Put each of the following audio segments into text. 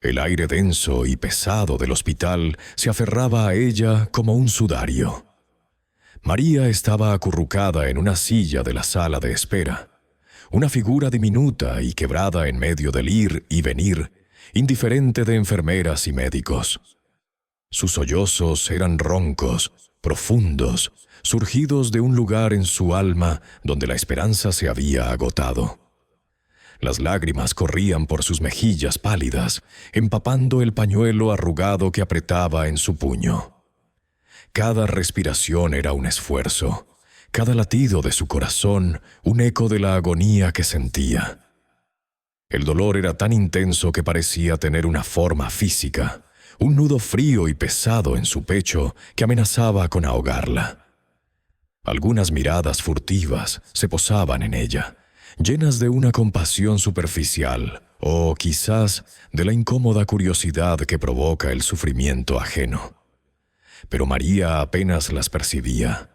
El aire denso y pesado del hospital se aferraba a ella como un sudario. María estaba acurrucada en una silla de la sala de espera, una figura diminuta y quebrada en medio del ir y venir, indiferente de enfermeras y médicos. Sus sollozos eran roncos, profundos, surgidos de un lugar en su alma donde la esperanza se había agotado. Las lágrimas corrían por sus mejillas pálidas, empapando el pañuelo arrugado que apretaba en su puño. Cada respiración era un esfuerzo, cada latido de su corazón un eco de la agonía que sentía. El dolor era tan intenso que parecía tener una forma física, un nudo frío y pesado en su pecho que amenazaba con ahogarla. Algunas miradas furtivas se posaban en ella, llenas de una compasión superficial o quizás de la incómoda curiosidad que provoca el sufrimiento ajeno. Pero María apenas las percibía.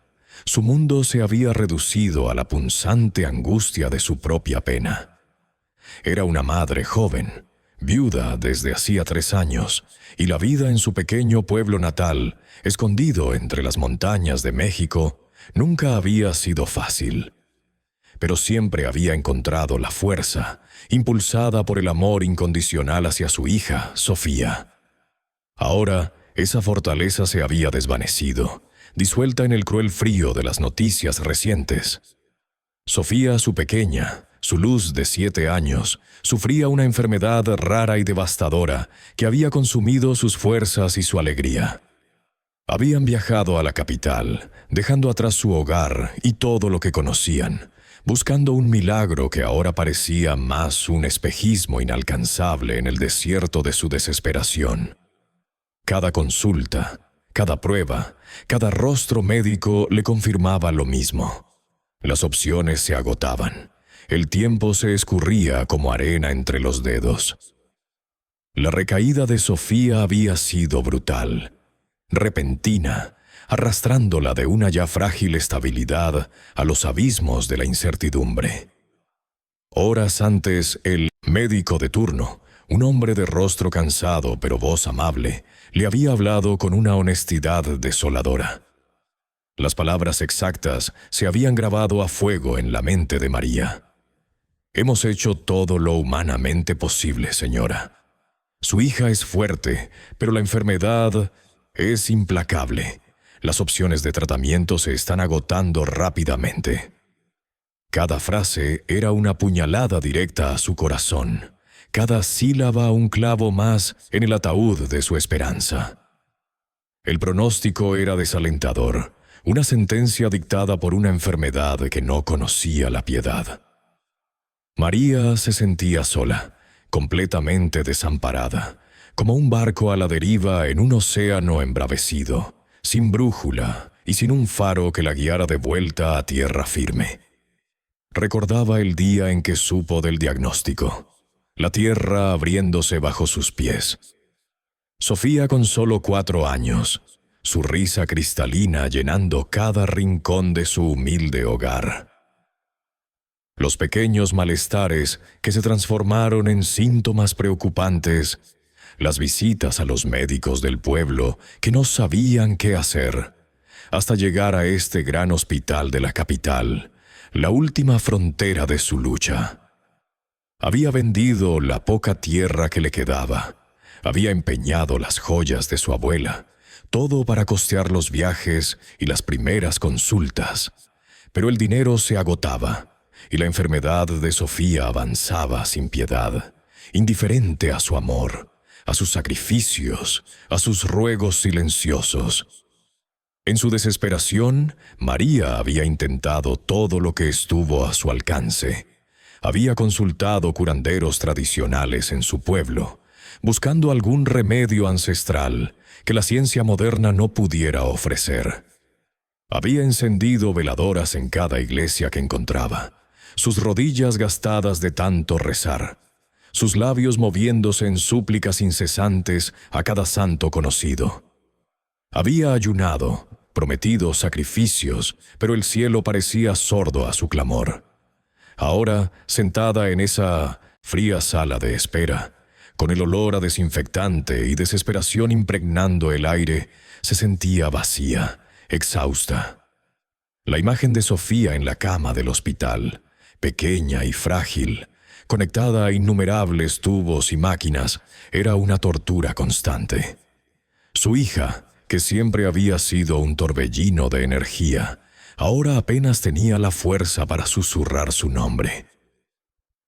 Su mundo se había reducido a la punzante angustia de su propia pena. Era una madre joven, viuda desde hacía 3 años, y la vida en su pequeño pueblo natal, escondido entre las montañas de México, nunca había sido fácil. Pero siempre había encontrado la fuerza, impulsada por el amor incondicional hacia su hija, Sofía. Ahora, esa fortaleza se había desvanecido, disuelta en el cruel frío de las noticias recientes. Sofía, su pequeña, su luz de 7 años, sufría una enfermedad rara y devastadora que había consumido sus fuerzas y su alegría. Habían viajado a la capital, dejando atrás su hogar y todo lo que conocían, buscando un milagro que ahora parecía más un espejismo inalcanzable en el desierto de su desesperación. Cada consulta, cada prueba, cada rostro médico le confirmaba lo mismo. Las opciones se agotaban. El tiempo se escurría como arena entre los dedos. La recaída de Sofía había sido brutal, repentina, arrastrándola de una ya frágil estabilidad a los abismos de la incertidumbre. Horas antes, el médico de turno, un hombre de rostro cansado pero voz amable, le había hablado con una honestidad desoladora. Las palabras exactas se habían grabado a fuego en la mente de María. «Hemos hecho todo lo humanamente posible, señora. Su hija es fuerte, pero la enfermedad es implacable. Las opciones de tratamiento se están agotando rápidamente». Cada frase era una puñalada directa a su corazón, cada sílaba un clavo más en el ataúd de su esperanza. El pronóstico era desalentador, una sentencia dictada por una enfermedad que no conocía la piedad. María se sentía sola, completamente desamparada, como un barco a la deriva en un océano embravecido, sin brújula y sin un faro que la guiara de vuelta a tierra firme. Recordaba el día en que supo del diagnóstico, la tierra abriéndose bajo sus pies. Sofía con solo 4 años, su risa cristalina llenando cada rincón de su humilde hogar. Los pequeños malestares que se transformaron en síntomas preocupantes, las visitas a los médicos del pueblo que no sabían qué hacer, hasta llegar a este gran hospital de la capital, la última frontera de su lucha. Había vendido la poca tierra que le quedaba, había empeñado las joyas de su abuela, todo para costear los viajes y las primeras consultas, pero el dinero se agotaba y la enfermedad de Sofía avanzaba sin piedad, indiferente a su amor, a sus sacrificios, a sus ruegos silenciosos. En su desesperación, María había intentado todo lo que estuvo a su alcance. Había consultado curanderos tradicionales en su pueblo, buscando algún remedio ancestral que la ciencia moderna no pudiera ofrecer. Había encendido veladoras en cada iglesia que encontraba, sus rodillas gastadas de tanto rezar, sus labios moviéndose en súplicas incesantes a cada santo conocido. Había ayunado, prometido sacrificios, pero el cielo parecía sordo a su clamor. Ahora, sentada en esa fría sala de espera, Con el olor a desinfectante y desesperación impregnando el aire, se sentía vacía, exhausta. La imagen de Sofía en la cama del hospital, pequeña y frágil, conectada a innumerables tubos y máquinas, era una tortura constante. Su hija, que siempre había sido un torbellino de energía, ahora apenas tenía la fuerza para susurrar su nombre.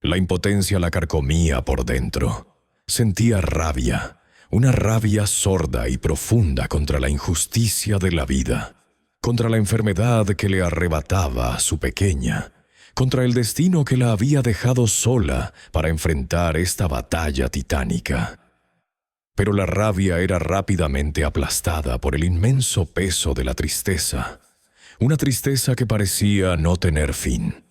La impotencia la carcomía por dentro. Sentía rabia, una rabia sorda y profunda contra la injusticia de la vida, contra la enfermedad que le arrebataba a su pequeña, contra el destino que la había dejado sola para enfrentar esta batalla titánica. Pero la rabia era rápidamente aplastada por el inmenso peso de la tristeza, una tristeza que parecía no tener fin.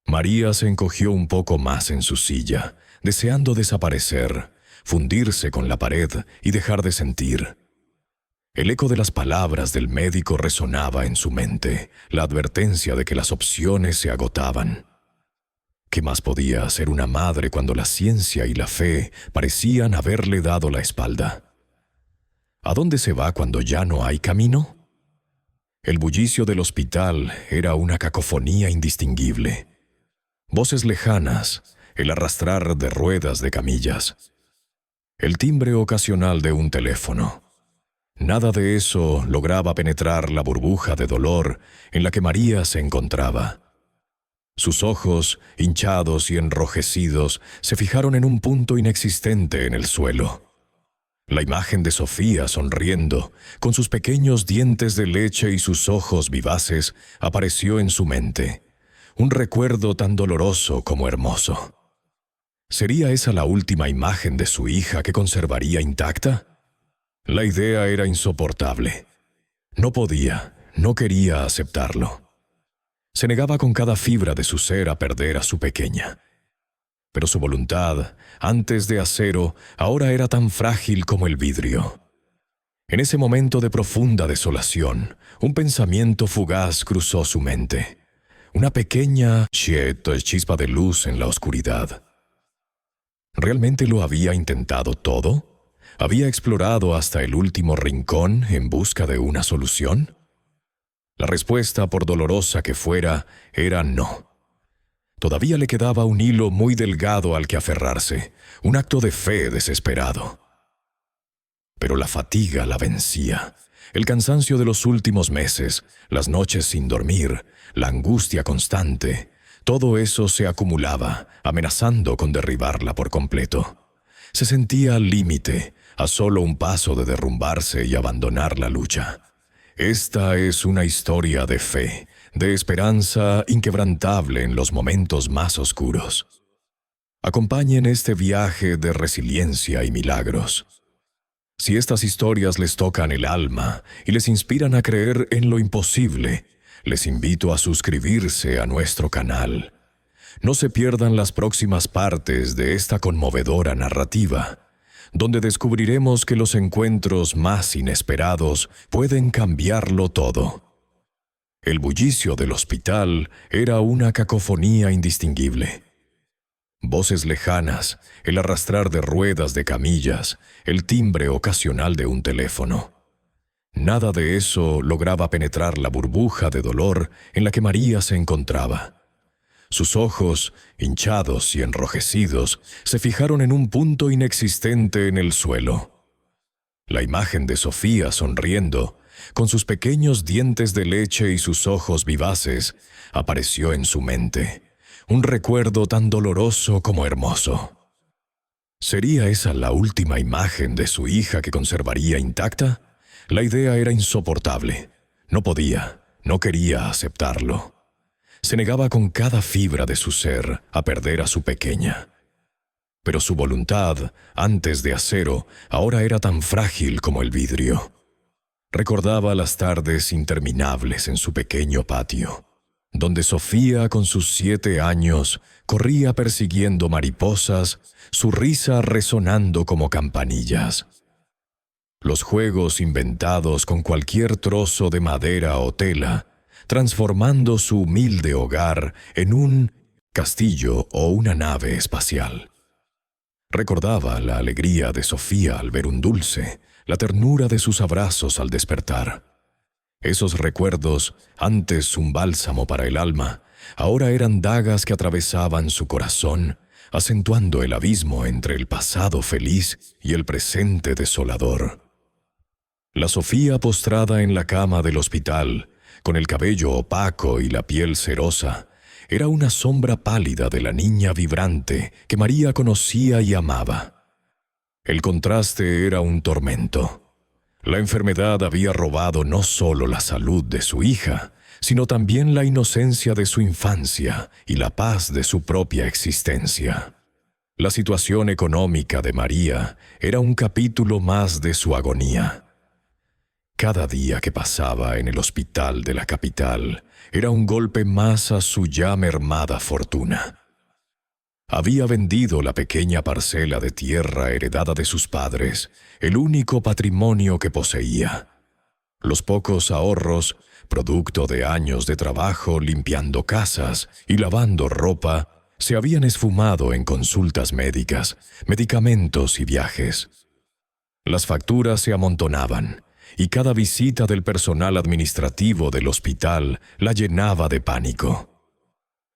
María se encogió un poco más en su silla, deseando desaparecer, fundirse con la pared y dejar de sentir. El eco de las palabras del médico resonaba en su mente, la advertencia de que las opciones se agotaban. ¿Qué más podía hacer una madre cuando la ciencia y la fe parecían haberle dado la espalda? ¿A dónde se va cuando ya no hay camino? El bullicio del hospital era una cacofonía indistinguible. Voces lejanas, el arrastrar de ruedas de camillas, el timbre ocasional de un teléfono. Nada de eso lograba penetrar la burbuja de dolor en la que María se encontraba. Sus ojos, hinchados y enrojecidos, se fijaron en un punto inexistente en el suelo. La imagen de Sofía sonriendo, con sus pequeños dientes de leche y sus ojos vivaces, apareció en su mente. Un recuerdo tan doloroso como hermoso. ¿Sería esa la última imagen de su hija que conservaría intacta? La idea era insoportable. No podía, no quería aceptarlo. Se negaba con cada fibra de su ser a perder a su pequeña. Pero su voluntad, antes de acero, ahora era tan frágil como el vidrio. En ese momento de profunda desolación, un pensamiento fugaz cruzó su mente. Una pequeña chispa de luz en la oscuridad. ¿Realmente lo había intentado todo? ¿Había explorado hasta el último rincón en busca de una solución? La respuesta, por dolorosa que fuera, era no. Todavía le quedaba un hilo muy delgado al que aferrarse, un acto de fe desesperado. Pero la fatiga la vencía. El cansancio de los últimos meses, las noches sin dormir, la angustia constante, todo eso se acumulaba, amenazando con derribarla por completo. Se sentía al límite, a solo un paso de derrumbarse y abandonar la lucha. Esta es una historia de fe, de esperanza inquebrantable en los momentos más oscuros. Acompañen este viaje de resiliencia y milagros. Si estas historias les tocan el alma y les inspiran a creer en lo imposible, les invito a suscribirse a nuestro canal. No se pierdan las próximas partes de esta conmovedora narrativa, donde descubriremos que los encuentros más inesperados pueden cambiarlo todo. El bullicio del hospital era una cacofonía indistinguible. Voces lejanas, el arrastrar de ruedas de camillas, el timbre ocasional de un teléfono. Nada de eso lograba penetrar la burbuja de dolor en la que María se encontraba. Sus ojos, hinchados y enrojecidos, se fijaron en un punto inexistente en el suelo. La imagen de Sofía sonriendo, con sus pequeños dientes de leche y sus ojos vivaces, apareció en su mente. Un recuerdo tan doloroso como hermoso. ¿Sería esa la última imagen de su hija que conservaría intacta? La idea era insoportable. No podía, no quería aceptarlo. Se negaba con cada fibra de su ser a perder a su pequeña. Pero su voluntad, antes de acero, ahora era tan frágil como el vidrio. Recordaba las tardes interminables en su pequeño patio, donde Sofía, con sus 7 años, corría persiguiendo mariposas, su risa resonando como campanillas. Los juegos inventados con cualquier trozo de madera o tela, transformando su humilde hogar en un castillo o una nave espacial. Recordaba la alegría de Sofía al ver un dulce, la ternura de sus abrazos al despertar. Esos recuerdos, antes un bálsamo para el alma, ahora eran dagas que atravesaban su corazón, acentuando el abismo entre el pasado feliz y el presente desolador. La Sofía postrada en la cama del hospital, con el cabello opaco y la piel cerosa, era una sombra pálida de la niña vibrante que María conocía y amaba. El contraste era un tormento. La enfermedad había robado no solo la salud de su hija, sino también la inocencia de su infancia y la paz de su propia existencia. La situación económica de María era un capítulo más de su agonía. Cada día que pasaba en el hospital de la capital era un golpe más a su ya mermada fortuna. Había vendido la pequeña parcela de tierra heredada de sus padres, el único patrimonio que poseía. Los pocos ahorros, producto de años de trabajo limpiando casas y lavando ropa, se habían esfumado en consultas médicas, medicamentos y viajes. Las facturas se amontonaban, y cada visita del personal administrativo del hospital la llenaba de pánico.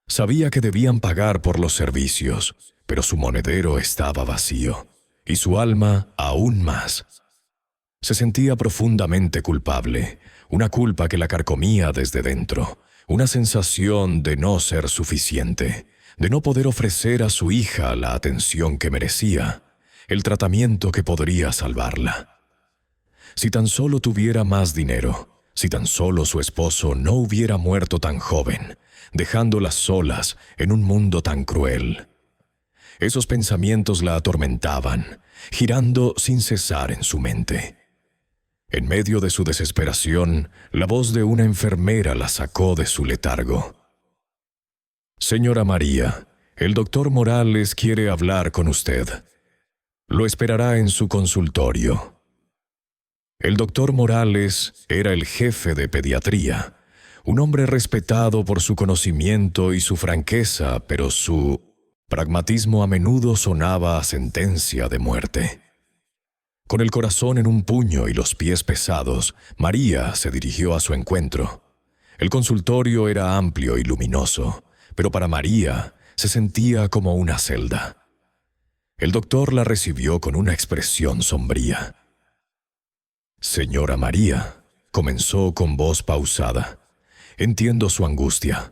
Sabía que debían pagar por los servicios, pero su monedero estaba vacío, y su alma aún más. Se sentía profundamente culpable, una culpa que la carcomía desde dentro, una sensación de no ser suficiente, de no poder ofrecer a su hija la atención que merecía, el tratamiento que podría salvarla. Si tan solo tuviera más dinero, si tan solo su esposo no hubiera muerto tan joven, dejándolas solas en un mundo tan cruel. Esos pensamientos la atormentaban, girando sin cesar en su mente. En medio de su desesperación, la voz de una enfermera la sacó de su letargo. «Señora María, el doctor Morales quiere hablar con usted. Lo esperará en su consultorio». El doctor Morales era el jefe de pediatría, un hombre respetado por su conocimiento y su franqueza, pero su pragmatismo a menudo sonaba a sentencia de muerte. Con el corazón en un puño y los pies pesados, María se dirigió a su encuentro. El consultorio era amplio y luminoso, pero para María se sentía como una celda. El doctor la recibió con una expresión sombría. «Señora María», comenzó con voz pausada, «entiendo su angustia.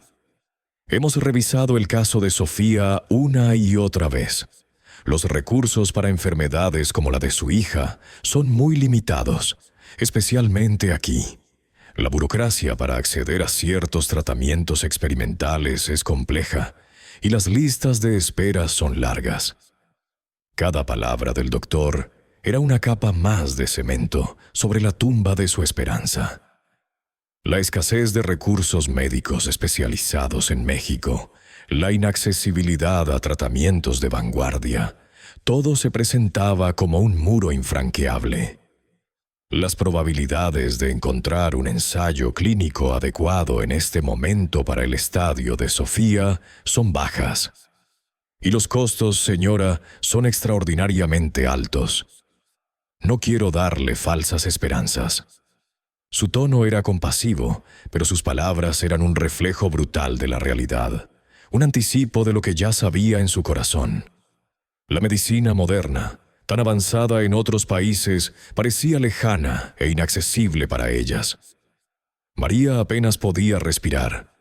Hemos revisado el caso de Sofía una y otra vez. Los recursos para enfermedades como la de su hija son muy limitados, especialmente aquí. La burocracia para acceder a ciertos tratamientos experimentales es compleja y las listas de espera son largas». Cada palabra del doctor era una capa más de cemento sobre la tumba de su esperanza. La escasez de recursos médicos especializados en México, la inaccesibilidad a tratamientos de vanguardia, todo se presentaba como un muro infranqueable. Las probabilidades de encontrar un ensayo clínico adecuado en este momento para el estadio de Sofía son bajas. Y los costos, señora, son extraordinariamente altos. No quiero darle falsas esperanzas». Su tono era compasivo, pero sus palabras eran un reflejo brutal de la realidad, un anticipo de lo que ya sabía en su corazón. La medicina moderna, tan avanzada en otros países, parecía lejana e inaccesible para ellas. María apenas podía respirar.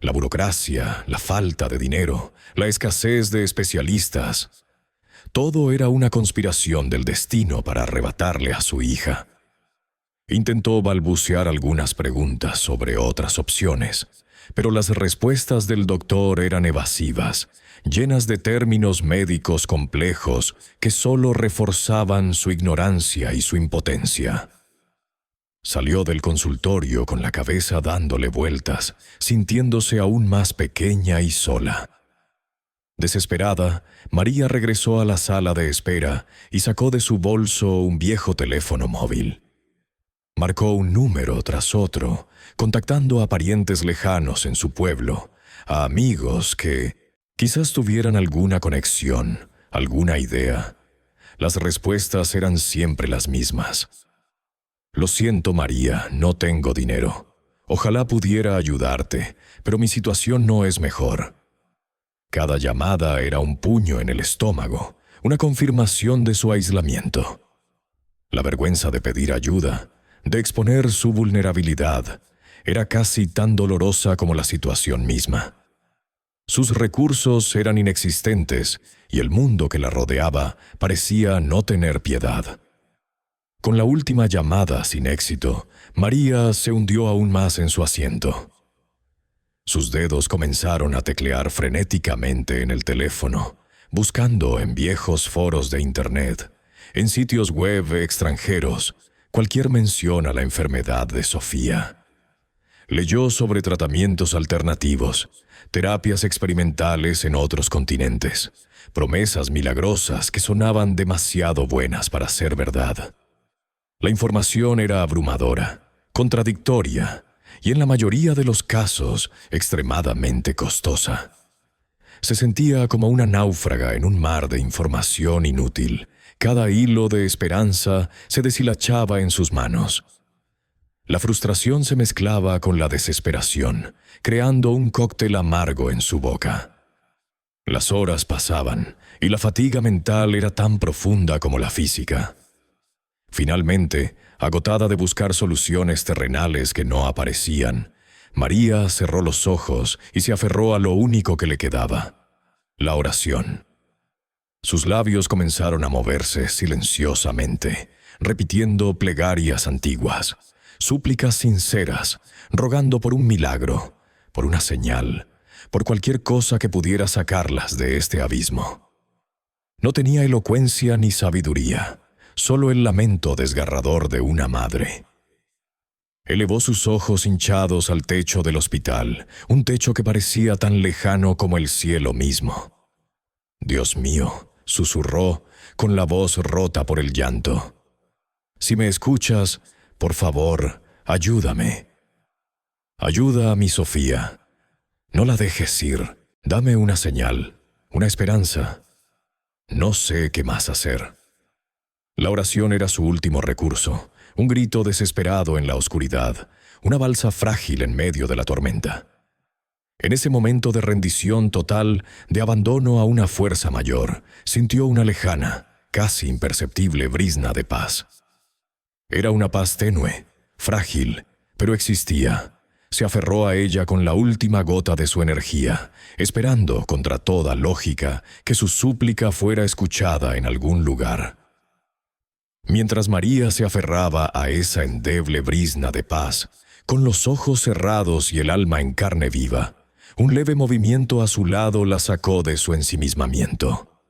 La burocracia, la falta de dinero, la escasez de especialistas. Todo era una conspiración del destino para arrebatarle a su hija. Intentó balbucear algunas preguntas sobre otras opciones, pero las respuestas del doctor eran evasivas, llenas de términos médicos complejos que solo reforzaban su ignorancia y su impotencia. Salió del consultorio con la cabeza dándole vueltas, sintiéndose aún más pequeña y sola. Desesperada, María regresó a la sala de espera y sacó de su bolso un viejo teléfono móvil. Marcó un número tras otro, contactando a parientes lejanos en su pueblo, a amigos que quizás tuvieran alguna conexión, alguna idea. Las respuestas eran siempre las mismas. Lo siento, María, no tengo dinero. Ojalá pudiera ayudarte, pero mi situación no es mejor. Cada llamada era un puño en el estómago, una confirmación de su aislamiento. La vergüenza de pedir ayuda, de exponer su vulnerabilidad, era casi tan dolorosa como la situación misma. Sus recursos eran inexistentes y el mundo que la rodeaba parecía no tener piedad. Con la última llamada sin éxito, María se hundió aún más en su asiento. Sus dedos comenzaron a teclear frenéticamente en el teléfono, buscando en viejos foros de Internet, en sitios web extranjeros, cualquier mención a la enfermedad de Sofía. Leyó sobre tratamientos alternativos, terapias experimentales en otros continentes, promesas milagrosas que sonaban demasiado buenas para ser verdad. La información era abrumadora, contradictoria y en la mayoría de los casos extremadamente costosa. Se sentía como una náufraga en un mar de información inútil. Cada hilo de esperanza se deshilachaba en sus manos. La frustración se mezclaba con la desesperación, creando un cóctel amargo en su boca. Las horas pasaban y la fatiga mental era tan profunda como la física. Finalmente, agotada de buscar soluciones terrenales que no aparecían, María cerró los ojos y se aferró a lo único que le quedaba: la oración. Sus labios comenzaron a moverse silenciosamente, repitiendo plegarias antiguas, súplicas sinceras, rogando por un milagro, por una señal, por cualquier cosa que pudiera sacarlas de este abismo. No tenía elocuencia ni sabiduría, solo el lamento desgarrador de una madre. Elevó sus ojos hinchados al techo del hospital, un techo que parecía tan lejano como el cielo mismo. «Dios mío», susurró, con la voz rota por el llanto. «Si me escuchas, por favor, ayúdame. Ayuda a mi Sofía. No la dejes ir. Dame una señal, una esperanza. No sé qué más hacer». La oración era su último recurso, un grito desesperado en la oscuridad, una balsa frágil en medio de la tormenta. En ese momento de rendición total, de abandono a una fuerza mayor, sintió una lejana, casi imperceptible brizna de paz. Era una paz tenue, frágil, pero existía. Se aferró a ella con la última gota de su energía, esperando, contra toda lógica, que su súplica fuera escuchada en algún lugar. Mientras María se aferraba a esa endeble brizna de paz, con los ojos cerrados y el alma en carne viva, un leve movimiento a su lado la sacó de su ensimismamiento.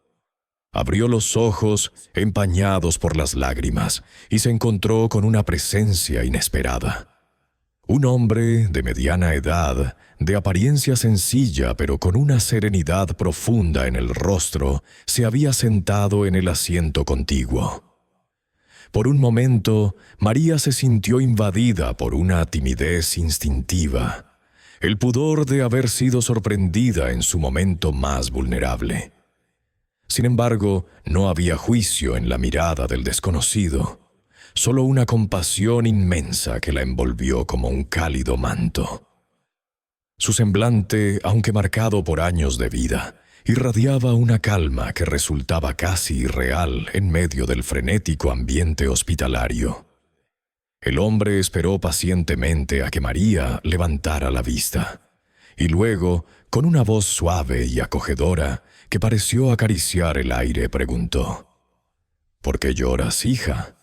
Abrió los ojos, empañados por las lágrimas, y se encontró con una presencia inesperada. Un hombre de mediana edad, de apariencia sencilla pero con una serenidad profunda en el rostro, se había sentado en el asiento contiguo. Por un momento, María se sintió invadida por una timidez instintiva, el pudor de haber sido sorprendida en su momento más vulnerable. Sin embargo, no había juicio en la mirada del desconocido, solo una compasión inmensa que la envolvió como un cálido manto. Su semblante, aunque marcado por años de vida, irradiaba una calma que resultaba casi irreal en medio del frenético ambiente hospitalario. El hombre esperó pacientemente a que María levantara la vista, y luego, con una voz suave y acogedora que pareció acariciar el aire, preguntó: «¿Por qué lloras, hija?».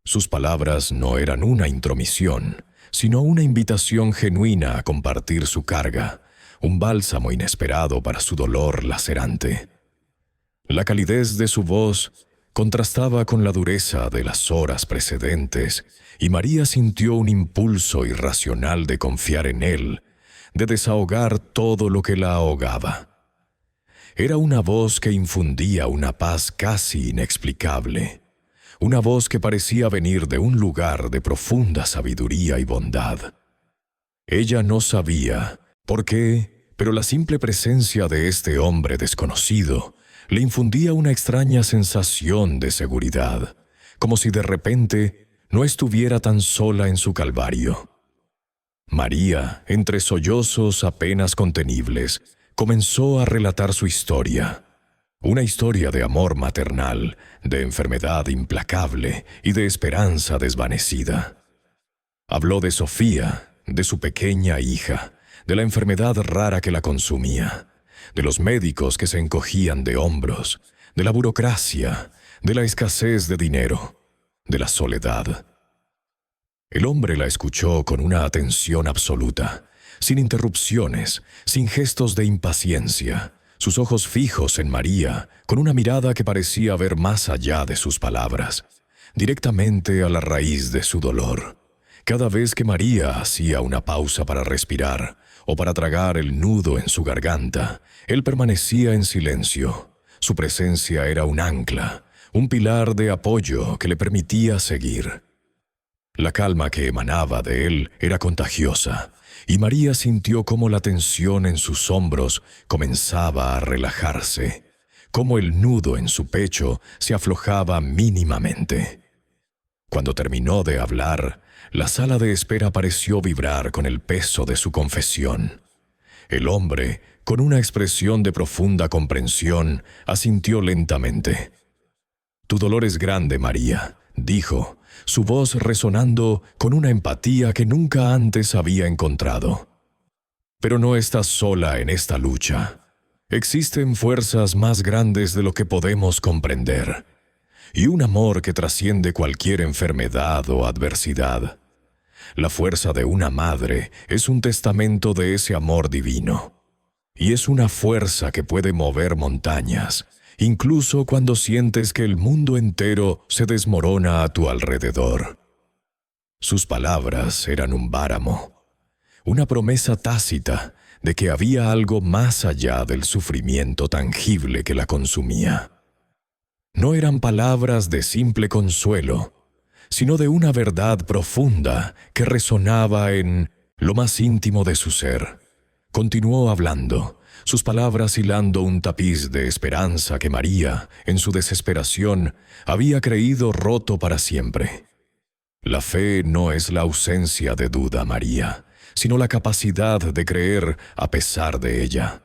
Sus palabras no eran una intromisión, sino una invitación genuina a compartir su carga, un bálsamo inesperado para su dolor lacerante. La calidez de su voz contrastaba con la dureza de las horas precedentes, y María sintió un impulso irracional de confiar en él, de desahogar todo lo que la ahogaba. Era una voz que infundía una paz casi inexplicable, una voz que parecía venir de un lugar de profunda sabiduría y bondad. Ella no sabía por qué, pero la simple presencia de este hombre desconocido le infundía una extraña sensación de seguridad, como si de repente no estuviera tan sola en su calvario. María, entre sollozos apenas contenibles, comenzó a relatar su historia. Una historia de amor maternal, de enfermedad implacable y de esperanza desvanecida. Habló de Sofía, de su pequeña hija, de la enfermedad rara que la consumía, de los médicos que se encogían de hombros, de la burocracia, de la escasez de dinero, de la soledad. El hombre la escuchó con una atención absoluta, sin interrupciones, sin gestos de impaciencia, sus ojos fijos en María, con una mirada que parecía ver más allá de sus palabras, directamente a la raíz de su dolor. Cada vez que María hacía una pausa para respirar o para tragar el nudo en su garganta, él permanecía en silencio. Su presencia era un ancla, un pilar de apoyo que le permitía seguir. La calma que emanaba de él era contagiosa, y María sintió cómo la tensión en sus hombros comenzaba a relajarse, cómo el nudo en su pecho se aflojaba mínimamente. Cuando terminó de hablar, la sala de espera pareció vibrar con el peso de su confesión. El hombre, con una expresión de profunda comprensión, asintió lentamente. «Tu dolor es grande, María», dijo, su voz resonando con una empatía que nunca antes había encontrado. «Pero no estás sola en esta lucha. Existen fuerzas más grandes de lo que podemos comprender, y un amor que trasciende cualquier enfermedad o adversidad. La fuerza de una madre es un testamento de ese amor divino, y es una fuerza que puede mover montañas, incluso cuando sientes que el mundo entero se desmorona a tu alrededor». Sus palabras eran un bálsamo, una promesa tácita de que había algo más allá del sufrimiento tangible que la consumía. No eran palabras de simple consuelo, sino de una verdad profunda que resonaba en lo más íntimo de su ser. Continuó hablando, sus palabras hilando un tapiz de esperanza que María, en su desesperación, había creído roto para siempre. La fe no es la ausencia de duda, María, sino la capacidad de creer a pesar de ella.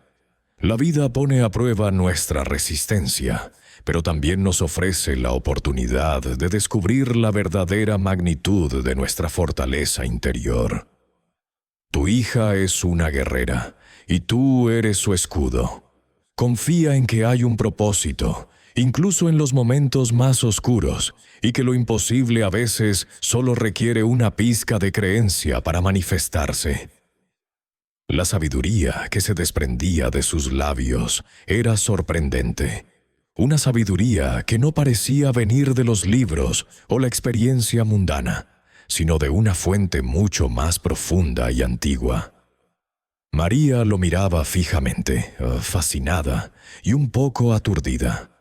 La vida pone a prueba nuestra resistencia, pero también nos ofrece la oportunidad de descubrir la verdadera magnitud de nuestra fortaleza interior. Tu hija es una guerrera, y tú eres su escudo. Confía en que hay un propósito, incluso en los momentos más oscuros, y que lo imposible a veces solo requiere una pizca de creencia para manifestarse. La sabiduría que se desprendía de sus labios era sorprendente. Una sabiduría que no parecía venir de los libros o la experiencia mundana, sino de una fuente mucho más profunda y antigua. María lo miraba fijamente, fascinada y un poco aturdida.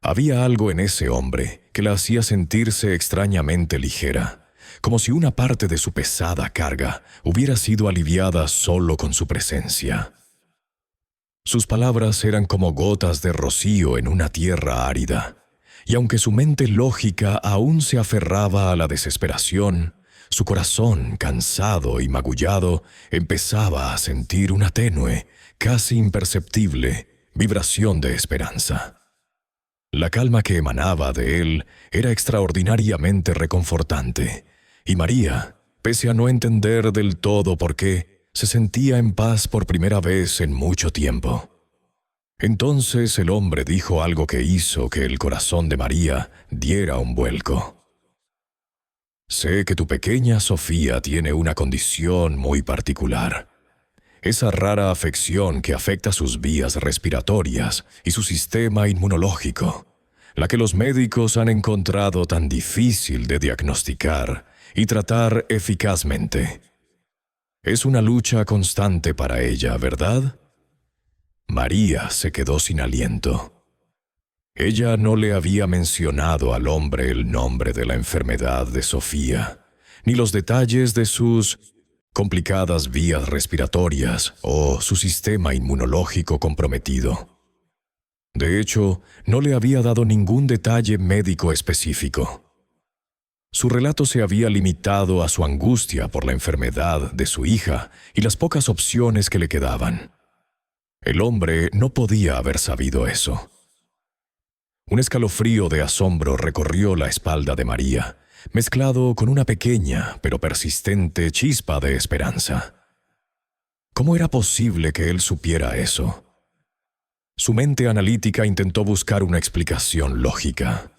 Había algo en ese hombre que la hacía sentirse extrañamente ligera, como si una parte de su pesada carga hubiera sido aliviada solo con su presencia. Sus palabras eran como gotas de rocío en una tierra árida, y aunque su mente lógica aún se aferraba a la desesperación, su corazón, cansado y magullado, empezaba a sentir una tenue, casi imperceptible, vibración de esperanza. La calma que emanaba de él era extraordinariamente reconfortante, y María, pese a no entender del todo por qué, se sentía en paz por primera vez en mucho tiempo. Entonces el hombre dijo algo que hizo que el corazón de María diera un vuelco. «Sé que tu pequeña Sofía tiene una condición muy particular. Esa rara afección que afecta sus vías respiratorias y su sistema inmunológico, la que los médicos han encontrado tan difícil de diagnosticar y tratar eficazmente. Es una lucha constante para ella, ¿verdad?» María se quedó sin aliento. Ella no le había mencionado al hombre el nombre de la enfermedad de Sofía, ni los detalles de sus complicadas vías respiratorias o su sistema inmunológico comprometido. De hecho, no le había dado ningún detalle médico específico. Su relato se había limitado a su angustia por la enfermedad de su hija y las pocas opciones que le quedaban. El hombre no podía haber sabido eso. Un escalofrío de asombro recorrió la espalda de María, mezclado con una pequeña pero persistente chispa de esperanza. ¿Cómo era posible que él supiera eso? Su mente analítica intentó buscar una explicación lógica.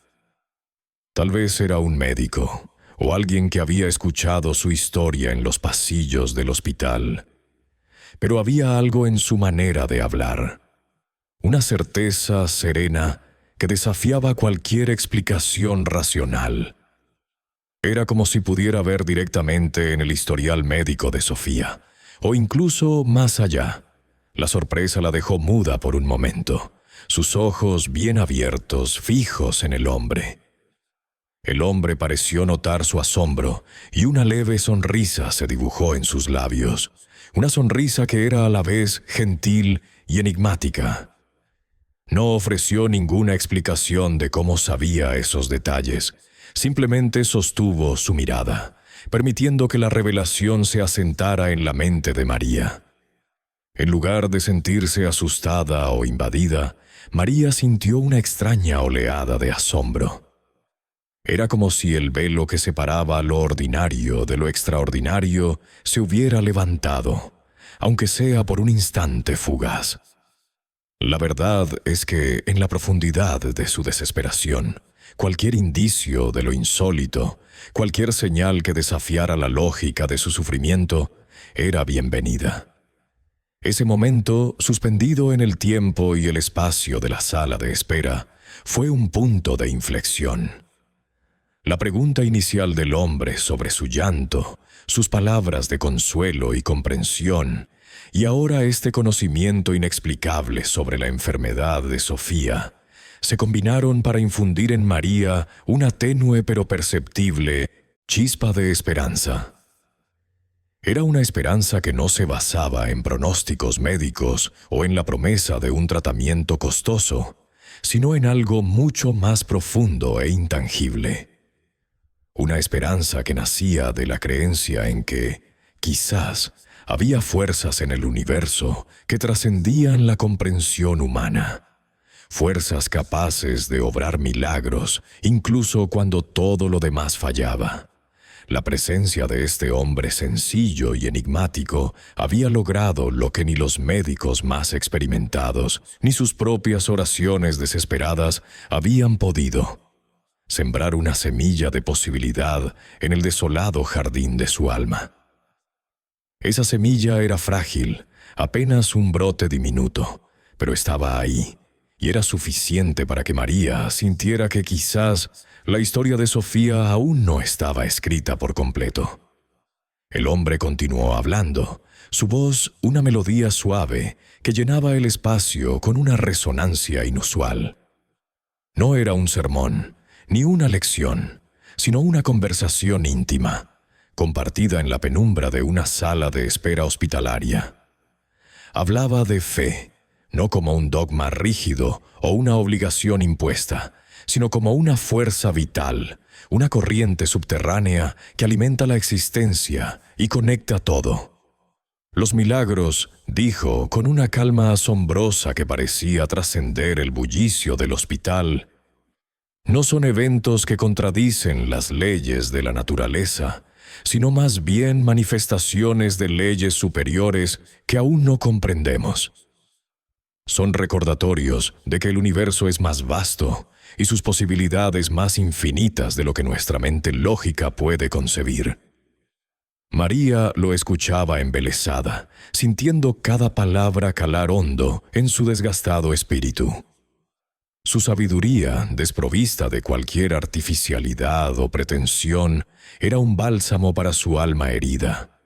Tal vez era un médico, o alguien que había escuchado su historia en los pasillos del hospital. Pero había algo en su manera de hablar, una certeza serena que desafiaba cualquier explicación racional. Era como si pudiera ver directamente en el historial médico de Sofía, o incluso más allá. La sorpresa la dejó muda por un momento, sus ojos bien abiertos, fijos en el hombre. El hombre pareció notar su asombro y una leve sonrisa se dibujó en sus labios, una sonrisa que era a la vez gentil y enigmática. No ofreció ninguna explicación de cómo sabía esos detalles, simplemente sostuvo su mirada, permitiendo que la revelación se asentara en la mente de María. En lugar de sentirse asustada o invadida, María sintió una extraña oleada de asombro. Era como si el velo que separaba lo ordinario de lo extraordinario se hubiera levantado, aunque sea por un instante fugaz. La verdad es que, en la profundidad de su desesperación, cualquier indicio de lo insólito, cualquier señal que desafiara la lógica de su sufrimiento, era bienvenida. Ese momento, suspendido en el tiempo y el espacio de la sala de espera, fue un punto de inflexión. La pregunta inicial del hombre sobre su llanto, sus palabras de consuelo y comprensión, y ahora este conocimiento inexplicable sobre la enfermedad de Sofía, se combinaron para infundir en María una tenue pero perceptible chispa de esperanza. Era una esperanza que no se basaba en pronósticos médicos o en la promesa de un tratamiento costoso, sino en algo mucho más profundo e intangible. Una esperanza que nacía de la creencia en que, quizás, había fuerzas en el universo que trascendían la comprensión humana. Fuerzas capaces de obrar milagros, incluso cuando todo lo demás fallaba. La presencia de este hombre sencillo y enigmático había logrado lo que ni los médicos más experimentados, ni sus propias oraciones desesperadas habían podido: sembrar una semilla de posibilidad en el desolado jardín de su alma. Esa semilla era frágil, apenas un brote diminuto, pero estaba ahí, y era suficiente para que María sintiera que quizás la historia de Sofía aún no estaba escrita por completo. El hombre continuó hablando, su voz una melodía suave que llenaba el espacio con una resonancia inusual. No era un sermón, ni una lección, sino una conversación íntima, compartida en la penumbra de una sala de espera hospitalaria. Hablaba de fe, no como un dogma rígido o una obligación impuesta, sino como una fuerza vital, una corriente subterránea que alimenta la existencia y conecta todo. Los milagros, dijo con una calma asombrosa que parecía trascender el bullicio del hospital, no son eventos que contradicen las leyes de la naturaleza, sino más bien manifestaciones de leyes superiores que aún no comprendemos. Son recordatorios de que el universo es más vasto y sus posibilidades más infinitas de lo que nuestra mente lógica puede concebir. María lo escuchaba embelesada, sintiendo cada palabra calar hondo en su desgastado espíritu. Su sabiduría, desprovista de cualquier artificialidad o pretensión, era un bálsamo para su alma herida.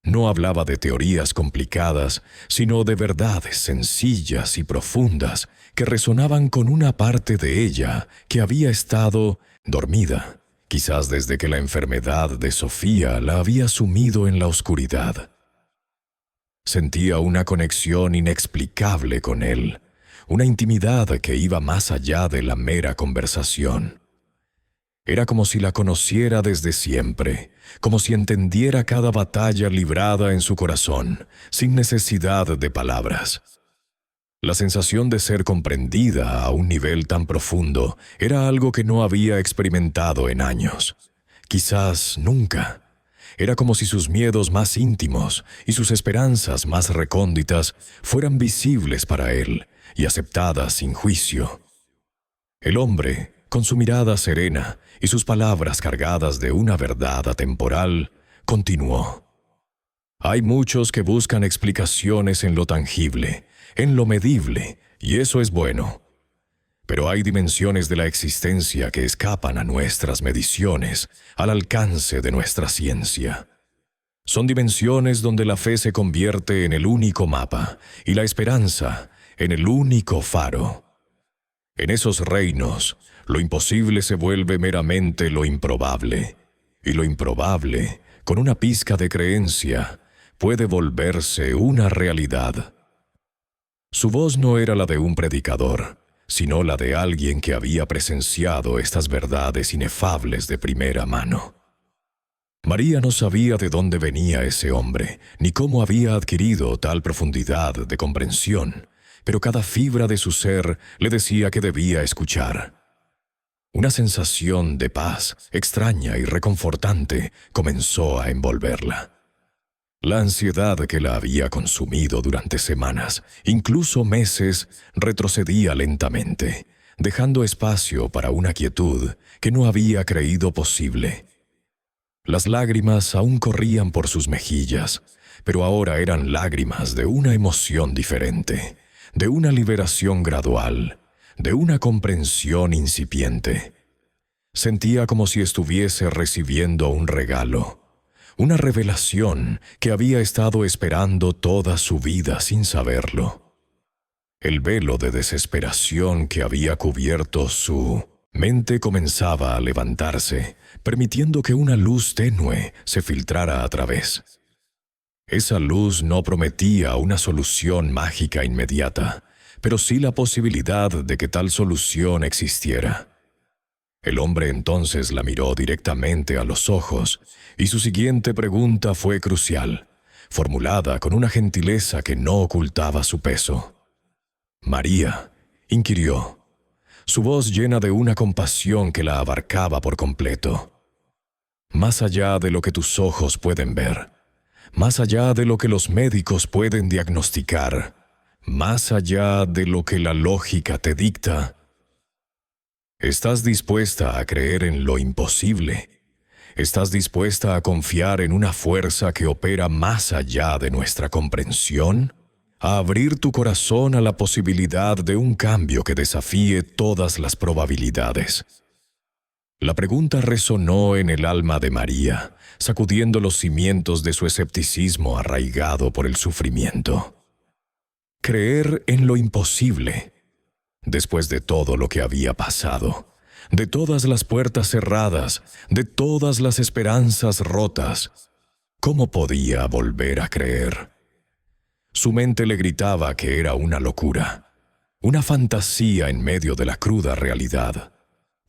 No hablaba de teorías complicadas, sino de verdades sencillas y profundas que resonaban con una parte de ella que había estado dormida, quizás desde que la enfermedad de Sofía la había sumido en la oscuridad. Sentía una conexión inexplicable con él, una intimidad que iba más allá de la mera conversación. Era como si la conociera desde siempre, como si entendiera cada batalla librada en su corazón, sin necesidad de palabras. La sensación de ser comprendida a un nivel tan profundo era algo que no había experimentado en años, quizás nunca. Era como si sus miedos más íntimos y sus esperanzas más recónditas fueran visibles para él y aceptadas sin juicio. El hombre, con su mirada serena y sus palabras cargadas de una verdad atemporal, continuó. Hay muchos que buscan explicaciones en lo tangible, en lo medible, y eso es bueno. Pero hay dimensiones de la existencia que escapan a nuestras mediciones, al alcance de nuestra ciencia. Son dimensiones donde la fe se convierte en el único mapa y la esperanza en el único faro. En esos reinos, lo imposible se vuelve meramente lo improbable, y lo improbable, con una pizca de creencia, puede volverse una realidad. Su voz no era la de un predicador, sino la de alguien que había presenciado estas verdades inefables de primera mano. María no sabía de dónde venía ese hombre, ni cómo había adquirido tal profundidad de comprensión, pero cada fibra de su ser le decía que debía escuchar. Una sensación de paz, extraña y reconfortante, comenzó a envolverla. La ansiedad que la había consumido durante semanas, incluso meses, retrocedía lentamente, dejando espacio para una quietud que no había creído posible. Las lágrimas aún corrían por sus mejillas, pero ahora eran lágrimas de una emoción diferente, de una liberación gradual, de una comprensión incipiente. Sentía como si estuviese recibiendo un regalo, una revelación que había estado esperando toda su vida sin saberlo. El velo de desesperación que había cubierto su mente comenzaba a levantarse, permitiendo que una luz tenue se filtrara a través. Esa luz no prometía una solución mágica inmediata, pero sí la posibilidad de que tal solución existiera. El hombre entonces la miró directamente a los ojos, y su siguiente pregunta fue crucial, formulada con una gentileza que no ocultaba su peso. «María», inquirió, su voz llena de una compasión que la abarcaba por completo. «Más allá de lo que tus ojos pueden ver, más allá de lo que los médicos pueden diagnosticar, más allá de lo que la lógica te dicta, ¿estás dispuesta a creer en lo imposible? ¿Estás dispuesta a confiar en una fuerza que opera más allá de nuestra comprensión? ¿A abrir tu corazón a la posibilidad de un cambio que desafíe todas las probabilidades?» La pregunta resonó en el alma de María, sacudiendo los cimientos de su escepticismo arraigado por el sufrimiento. Creer en lo imposible. Después de todo lo que había pasado, de todas las puertas cerradas, de todas las esperanzas rotas, ¿cómo podía volver a creer? Su mente le gritaba que era una locura, una fantasía en medio de la cruda realidad.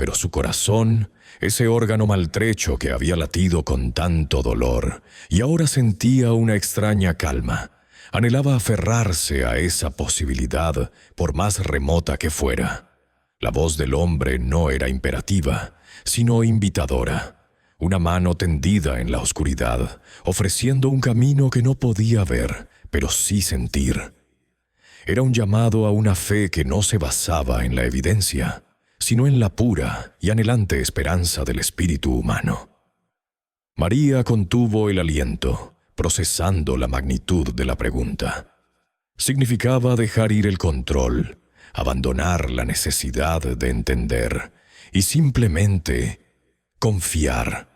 Pero su corazón, ese órgano maltrecho que había latido con tanto dolor, y ahora sentía una extraña calma, anhelaba aferrarse a esa posibilidad, por más remota que fuera. La voz del hombre no era imperativa, sino invitadora, una mano tendida en la oscuridad, ofreciendo un camino que no podía ver, pero sí sentir. Era un llamado a una fe que no se basaba en la evidencia, sino en la pura y anhelante esperanza del espíritu humano. María contuvo el aliento, procesando la magnitud de la pregunta. Significaba dejar ir el control, abandonar la necesidad de entender y simplemente confiar.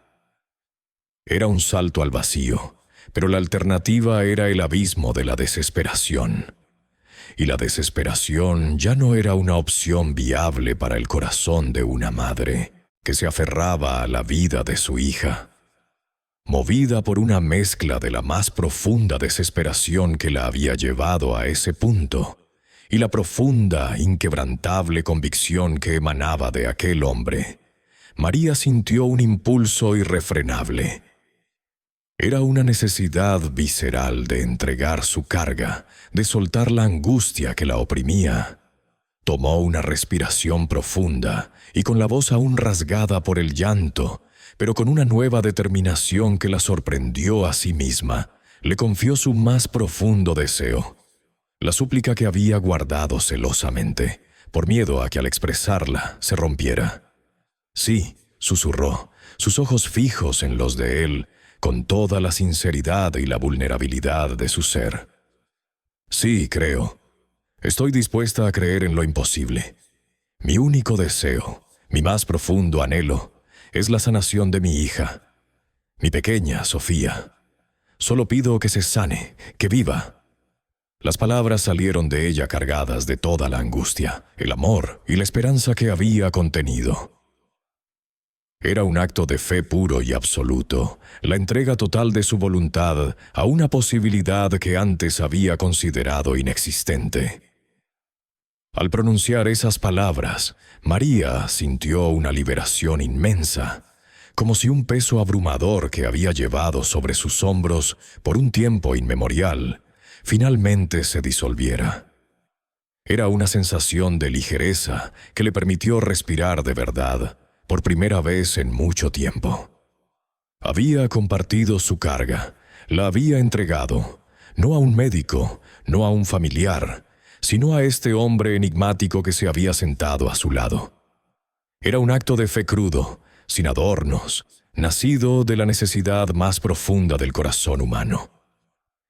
Era un salto al vacío, pero la alternativa era el abismo de la desesperación. Y la desesperación ya no era una opción viable para el corazón de una madre que se aferraba a la vida de su hija. Movida por una mezcla de la más profunda desesperación que la había llevado a ese punto y la profunda, inquebrantable convicción que emanaba de aquel hombre, María sintió un impulso irrefrenable. Era una necesidad visceral de entregar su carga, de soltar la angustia que la oprimía. Tomó una respiración profunda y con la voz aún rasgada por el llanto, pero con una nueva determinación que la sorprendió a sí misma, le confió su más profundo deseo, la súplica que había guardado celosamente, por miedo a que al expresarla se rompiera. Sí, susurró, sus ojos fijos en los de él, con toda la sinceridad y la vulnerabilidad de su ser. Sí, creo. Estoy dispuesta a creer en lo imposible. Mi único deseo, mi más profundo anhelo, es la sanación de mi hija, mi pequeña Sofía. Solo pido que se sane, que viva. Las palabras salieron de ella cargadas de toda la angustia, el amor y la esperanza que había contenido. Era un acto de fe puro y absoluto, la entrega total de su voluntad a una posibilidad que antes había considerado inexistente. Al pronunciar esas palabras, María sintió una liberación inmensa, como si un peso abrumador que había llevado sobre sus hombros por un tiempo inmemorial, finalmente se disolviera. Era una sensación de ligereza que le permitió respirar de verdad, por primera vez en mucho tiempo. Había compartido su carga, la había entregado, no a un médico, no a un familiar, sino a este hombre enigmático que se había sentado a su lado. Era un acto de fe crudo, sin adornos, nacido de la necesidad más profunda del corazón humano.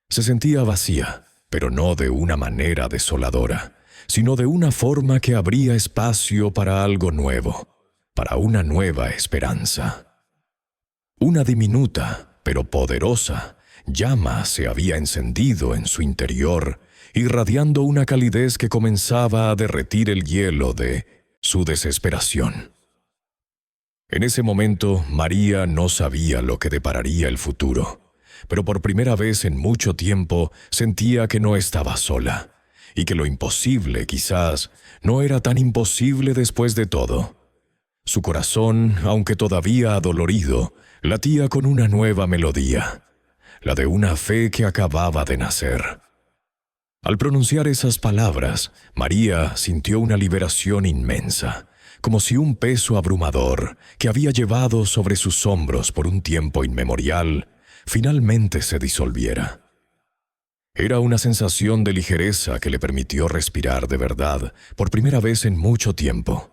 Se sentía vacía, pero no de una manera desoladora, sino de una forma que abría espacio para algo nuevo, para una nueva esperanza. Una diminuta, pero poderosa, llama se había encendido en su interior, irradiando una calidez que comenzaba a derretir el hielo de su desesperación. En ese momento, María no sabía lo que depararía el futuro, pero por primera vez en mucho tiempo sentía que no estaba sola, y que lo imposible, quizás, no era tan imposible después de todo. Su corazón, aunque todavía adolorido, latía con una nueva melodía, la de una fe que acababa de nacer. Al pronunciar esas palabras, María sintió una liberación inmensa, como si un peso abrumador que había llevado sobre sus hombros por un tiempo inmemorial, finalmente se disolviera. Era una sensación de ligereza que le permitió respirar de verdad por primera vez en mucho tiempo.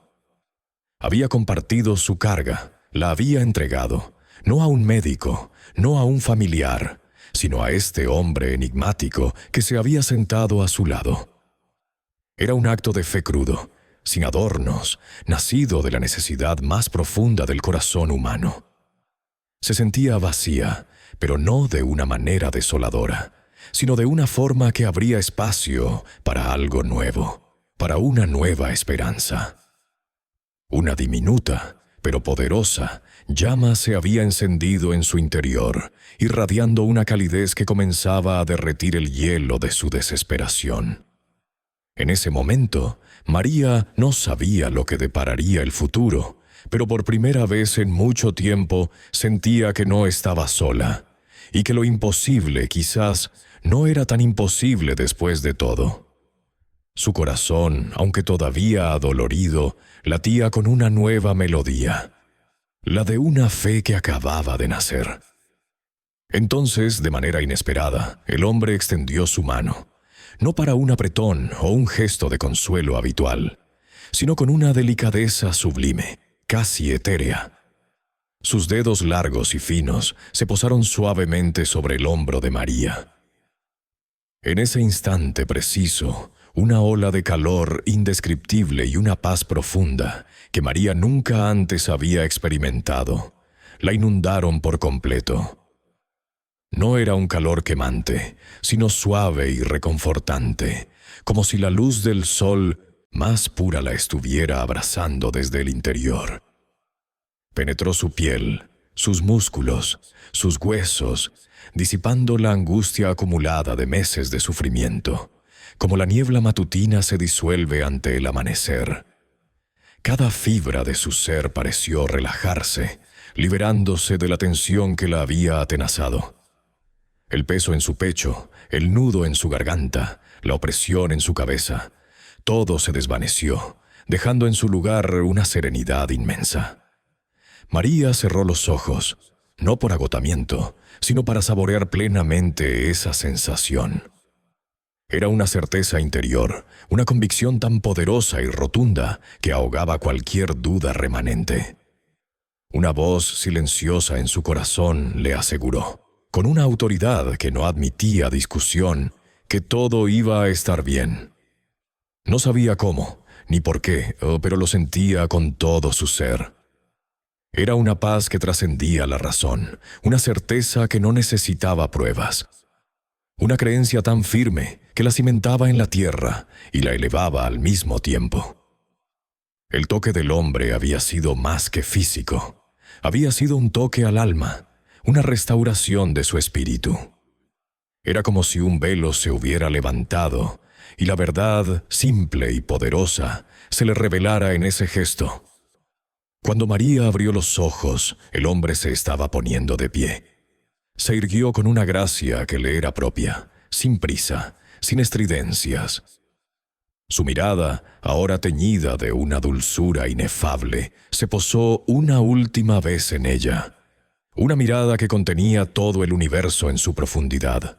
Había compartido su carga, la había entregado, no a un médico, no a un familiar, sino a este hombre enigmático que se había sentado a su lado. Era un acto de fe crudo, sin adornos, nacido de la necesidad más profunda del corazón humano. Se sentía vacía, pero no de una manera desoladora, sino de una forma que abría espacio para algo nuevo, para una nueva esperanza. Una diminuta, pero poderosa, llama se había encendido en su interior, irradiando una calidez que comenzaba a derretir el hielo de su desesperación. En ese momento, María no sabía lo que depararía el futuro, pero por primera vez en mucho tiempo sentía que no estaba sola, y que lo imposible quizás no era tan imposible después de todo. Su corazón, aunque todavía adolorido, latía con una nueva melodía, la de una fe que acababa de nacer. Entonces, de manera inesperada, el hombre extendió su mano, no para un apretón o un gesto de consuelo habitual, sino con una delicadeza sublime, casi etérea. Sus dedos largos y finos se posaron suavemente sobre el hombro de María. En ese instante preciso, una ola de calor indescriptible y una paz profunda que María nunca antes había experimentado, la inundaron por completo. No era un calor quemante, sino suave y reconfortante, como si la luz del sol más pura la estuviera abrazando desde el interior. Penetró su piel, sus músculos, sus huesos, disipando la angustia acumulada de meses de sufrimiento, como la niebla matutina se disuelve ante el amanecer. Cada fibra de su ser pareció relajarse, liberándose de la tensión que la había atenazado. El peso en su pecho, el nudo en su garganta, la opresión en su cabeza, todo se desvaneció, dejando en su lugar una serenidad inmensa. María cerró los ojos, no por agotamiento, sino para saborear plenamente esa sensación. Era una certeza interior, una convicción tan poderosa y rotunda que ahogaba cualquier duda remanente. Una voz silenciosa en su corazón le aseguró, con una autoridad que no admitía discusión, que todo iba a estar bien. No sabía cómo, ni por qué, pero lo sentía con todo su ser. Era una paz que trascendía la razón, una certeza que no necesitaba pruebas. Una creencia tan firme que la cimentaba en la tierra y la elevaba al mismo tiempo. El toque del hombre había sido más que físico. Había sido un toque al alma, una restauración de su espíritu. Era como si un velo se hubiera levantado y la verdad, simple y poderosa, se le revelara en ese gesto. Cuando María abrió los ojos, el hombre se estaba poniendo de pie. Se irguió con una gracia que le era propia, sin prisa, sin estridencias. Su mirada, ahora teñida de una dulzura inefable, se posó una última vez en ella. Una mirada que contenía todo el universo en su profundidad.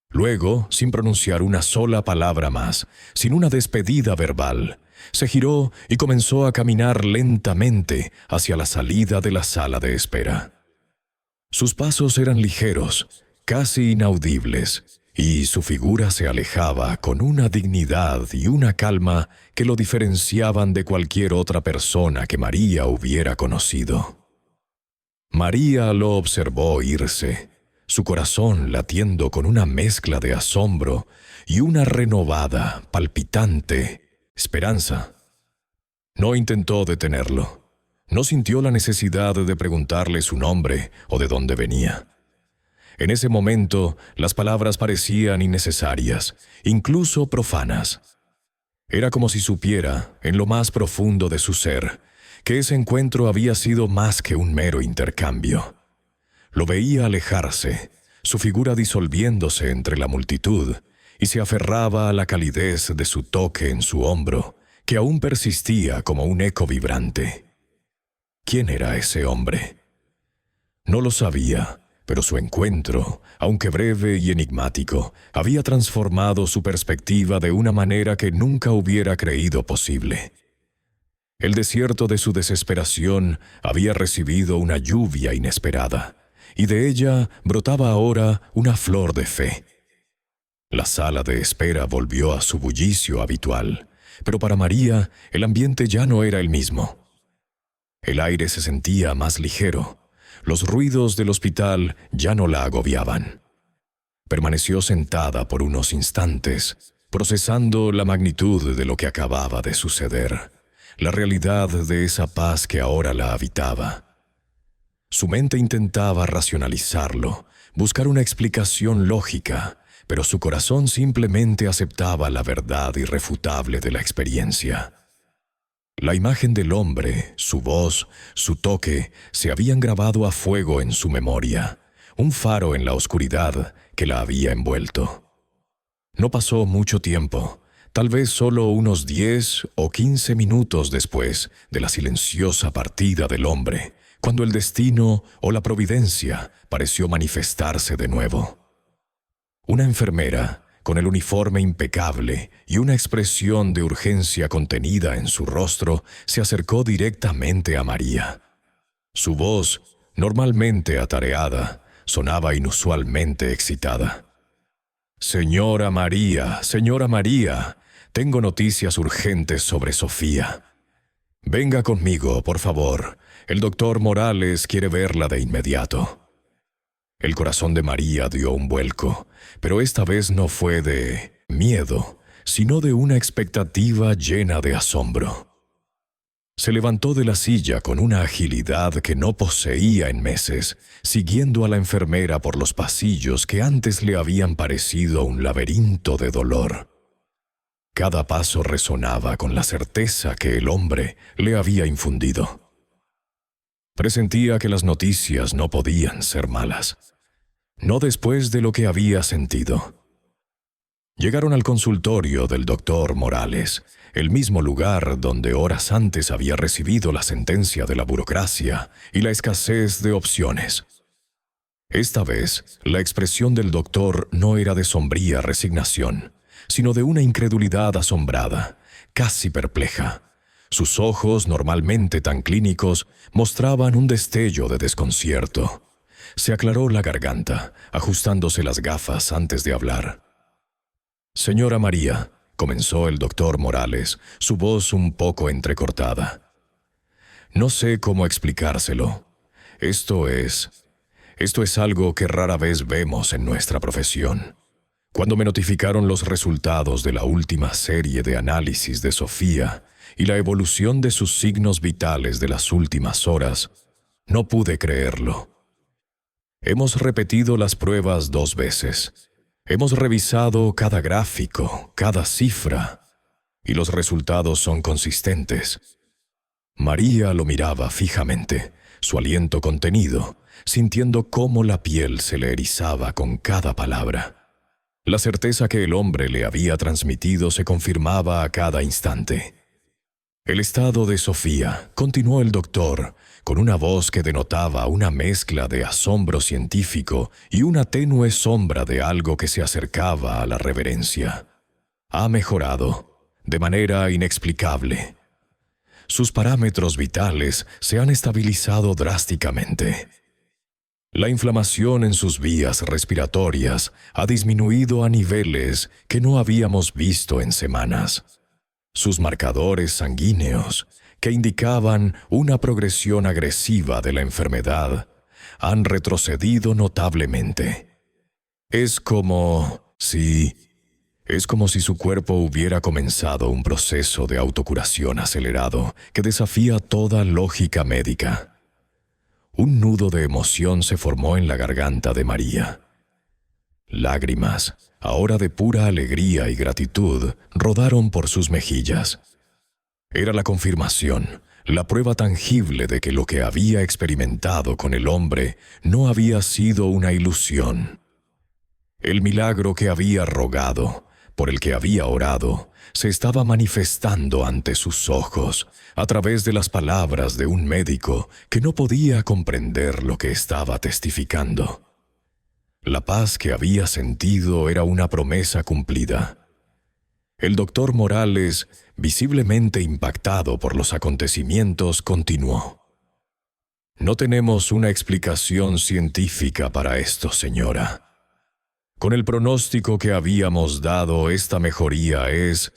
Luego, sin pronunciar una sola palabra más, sin una despedida verbal, se giró y comenzó a caminar lentamente hacia la salida de la sala de espera. Sus pasos eran ligeros, casi inaudibles, y su figura se alejaba con una dignidad y una calma que lo diferenciaban de cualquier otra persona que María hubiera conocido. María lo observó irse, su corazón latiendo con una mezcla de asombro y una renovada, palpitante esperanza. No intentó detenerlo. No sintió la necesidad de preguntarle su nombre o de dónde venía. En ese momento, las palabras parecían innecesarias, incluso profanas. Era como si supiera, en lo más profundo de su ser, que ese encuentro había sido más que un mero intercambio. Lo veía alejarse, su figura disolviéndose entre la multitud, y se aferraba a la calidez de su toque en su hombro, que aún persistía como un eco vibrante. ¿Quién era ese hombre? No lo sabía, pero su encuentro, aunque breve y enigmático, había transformado su perspectiva de una manera que nunca hubiera creído posible. El desierto de su desesperación había recibido una lluvia inesperada, y de ella brotaba ahora una flor de fe. La sala de espera volvió a su bullicio habitual, pero para María el ambiente ya no era el mismo. El aire se sentía más ligero. Los ruidos del hospital ya no la agobiaban. Permaneció sentada por unos instantes, procesando la magnitud de lo que acababa de suceder, la realidad de esa paz que ahora la habitaba. Su mente intentaba racionalizarlo, buscar una explicación lógica, pero su corazón simplemente aceptaba la verdad irrefutable de la experiencia. La imagen del hombre, su voz, su toque, se habían grabado a fuego en su memoria, un faro en la oscuridad que la había envuelto. No pasó mucho tiempo, tal vez solo unos 10 o 15 minutos después de la silenciosa partida del hombre, cuando el destino o la providencia pareció manifestarse de nuevo. Una enfermera, con el uniforme impecable y una expresión de urgencia contenida en su rostro, se acercó directamente a María. Su voz, normalmente atareada, sonaba inusualmente excitada. Señora María, tengo noticias urgentes sobre Sofía. Venga conmigo, por favor. El doctor Morales quiere verla de inmediato». El corazón de María dio un vuelco, pero esta vez no fue de miedo, sino de una expectativa llena de asombro. Se levantó de la silla con una agilidad que no poseía en meses, siguiendo a la enfermera por los pasillos que antes le habían parecido un laberinto de dolor. Cada paso resonaba con la certeza que el hombre le había infundido. Presentía que las noticias no podían ser malas, no después de lo que había sentido. Llegaron al consultorio del doctor Morales, el mismo lugar donde horas antes había recibido la sentencia de la burocracia y la escasez de opciones. Esta vez, la expresión del doctor no era de sombría resignación, sino de una incredulidad asombrada, casi perpleja. Sus ojos, normalmente tan clínicos, mostraban un destello de desconcierto. Se aclaró la garganta, ajustándose las gafas antes de hablar. «Señora María», comenzó el doctor Morales, su voz un poco entrecortada. «No sé cómo explicárselo. Esto es algo que rara vez vemos en nuestra profesión. Cuando me notificaron los resultados de la última serie de análisis de Sofía y la evolución de sus signos vitales de las últimas horas, no pude creerlo. Hemos repetido las pruebas 2 veces. Hemos revisado cada gráfico, cada cifra, y los resultados son consistentes». María lo miraba fijamente, su aliento contenido, sintiendo cómo la piel se le erizaba con cada palabra. La certeza que el hombre le había transmitido se confirmaba a cada instante. «El estado de Sofía», continuó el doctor, con una voz que denotaba una mezcla de asombro científico y una tenue sombra de algo que se acercaba a la reverencia. «Ha mejorado, de manera inexplicable. Sus parámetros vitales se han estabilizado drásticamente. La inflamación en sus vías respiratorias ha disminuido a niveles que no habíamos visto en semanas. Sus marcadores sanguíneos, que indicaban una progresión agresiva de la enfermedad, han retrocedido notablemente. Es como si su cuerpo hubiera comenzado un proceso de autocuración acelerado que desafía toda lógica médica». Un nudo de emoción se formó en la garganta de María. Lágrimas, ahora de pura alegría y gratitud, rodaron por sus mejillas. Era la confirmación, la prueba tangible de que lo que había experimentado con el hombre no había sido una ilusión. El milagro que había rogado, por el que había orado, se estaba manifestando ante sus ojos, a través de las palabras de un médico que no podía comprender lo que estaba testificando. La paz que había sentido era una promesa cumplida. El doctor Morales, visiblemente impactado por los acontecimientos, continuó. «No tenemos una explicación científica para esto, señora. Con el pronóstico que habíamos dado, esta mejoría es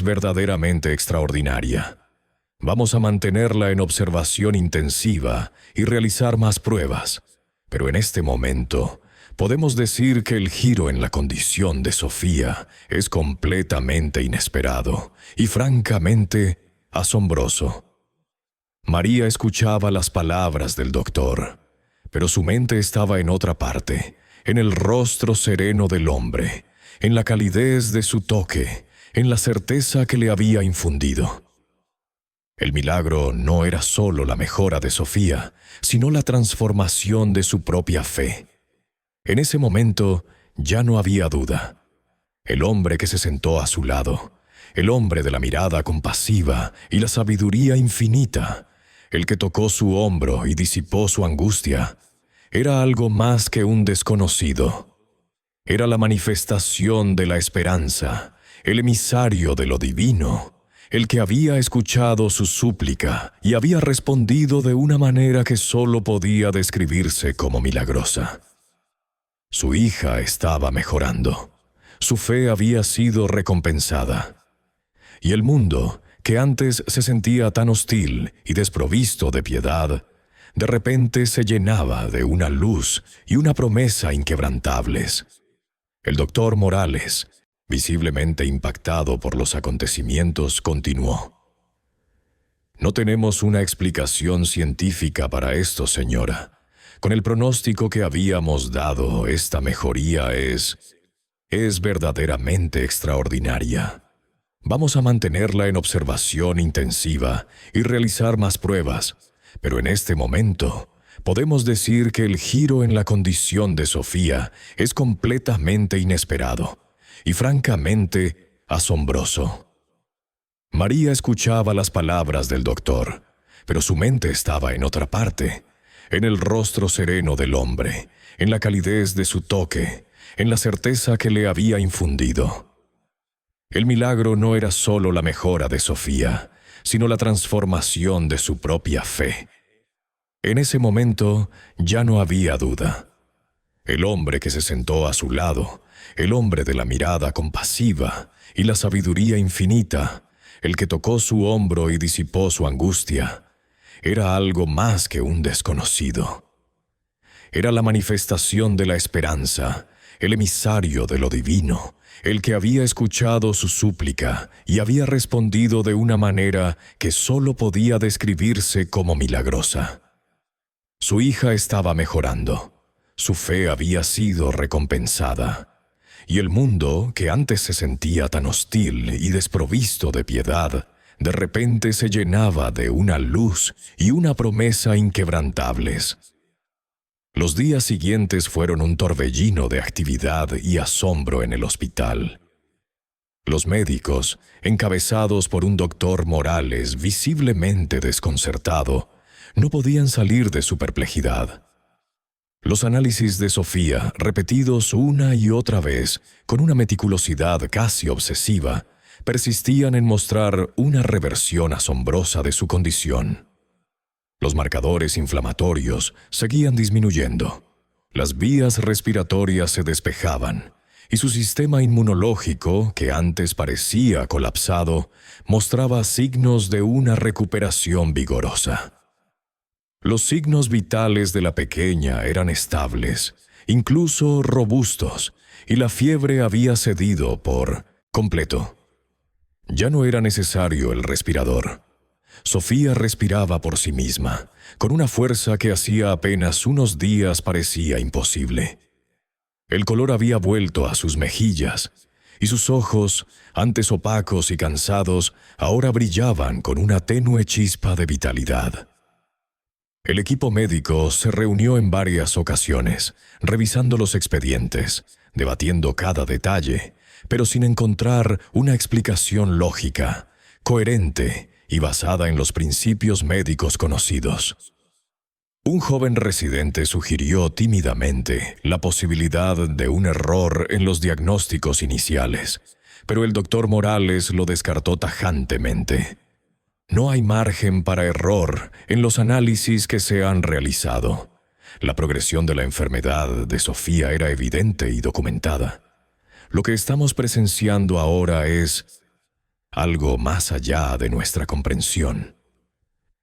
verdaderamente extraordinaria. Vamos a mantenerla en observación intensiva y realizar más pruebas, pero en este momento podemos decir que el giro en la condición de Sofía es completamente inesperado y francamente asombroso». María escuchaba las palabras del doctor, pero su mente estaba en otra parte, en el rostro sereno del hombre, en la calidez de su toque, en la certeza que le había infundido. El milagro no era solo la mejora de Sofía, sino la transformación de su propia fe. En ese momento ya no había duda. El hombre que se sentó a su lado, el hombre de la mirada compasiva y la sabiduría infinita, el que tocó su hombro y disipó su angustia, era algo más que un desconocido. Era la manifestación de la esperanza, el emisario de lo divino, el que había escuchado su súplica y había respondido de una manera que solo podía describirse como milagrosa. Su hija estaba mejorando. Su fe había sido recompensada. Y el mundo, que antes se sentía tan hostil y desprovisto de piedad, de repente se llenaba de una luz y una promesa inquebrantables. El doctor Morales, visiblemente impactado por los acontecimientos, continuó. «No tenemos una explicación científica para esto, señora. Con el pronóstico que habíamos dado, esta mejoría es verdaderamente extraordinaria. Vamos a mantenerla en observación intensiva y realizar más pruebas, pero en este momento podemos decir que el giro en la condición de Sofía es completamente inesperado y francamente asombroso. María escuchaba las palabras del doctor, pero su mente estaba en otra parte, en el rostro sereno del hombre, en la calidez de su toque, en la certeza que le había infundido. El milagro no era solo la mejora de Sofía, sino la transformación de su propia fe. En ese momento ya no había duda. El hombre que se sentó a su lado, el hombre de la mirada compasiva y la sabiduría infinita, el que tocó su hombro y disipó su angustia, era algo más que un desconocido. Era la manifestación de la esperanza, el emisario de lo divino, el que había escuchado su súplica y había respondido de una manera que solo podía describirse como milagrosa. Su hija estaba mejorando, su fe había sido recompensada, y el mundo, que antes se sentía tan hostil y desprovisto de piedad, de repente se llenaba de una luz y una promesa inquebrantables. Los días siguientes fueron un torbellino de actividad y asombro en el hospital. Los médicos, encabezados por un doctor Morales visiblemente desconcertado, no podían salir de su perplejidad. Los análisis de Sofía, repetidos una y otra vez, con una meticulosidad casi obsesiva, persistían en mostrar una reversión asombrosa de su condición. Los marcadores inflamatorios seguían disminuyendo, las vías respiratorias se despejaban, y su sistema inmunológico, que antes parecía colapsado, mostraba signos de una recuperación vigorosa. Los signos vitales de la pequeña eran estables, incluso robustos, y la fiebre había cedido por completo. Ya no era necesario el respirador. Sofía respiraba por sí misma, con una fuerza que hacía apenas unos días parecía imposible. El color había vuelto a sus mejillas, y sus ojos, antes opacos y cansados, ahora brillaban con una tenue chispa de vitalidad. El equipo médico se reunió en varias ocasiones, revisando los expedientes, debatiendo cada detalle, pero sin encontrar una explicación lógica, coherente y basada en los principios médicos conocidos. Un joven residente sugirió tímidamente la posibilidad de un error en los diagnósticos iniciales, pero el doctor Morales lo descartó tajantemente. No hay margen para error en los análisis que se han realizado. La progresión de la enfermedad de Sofía era evidente y documentada. Lo que estamos presenciando ahora es algo más allá de nuestra comprensión.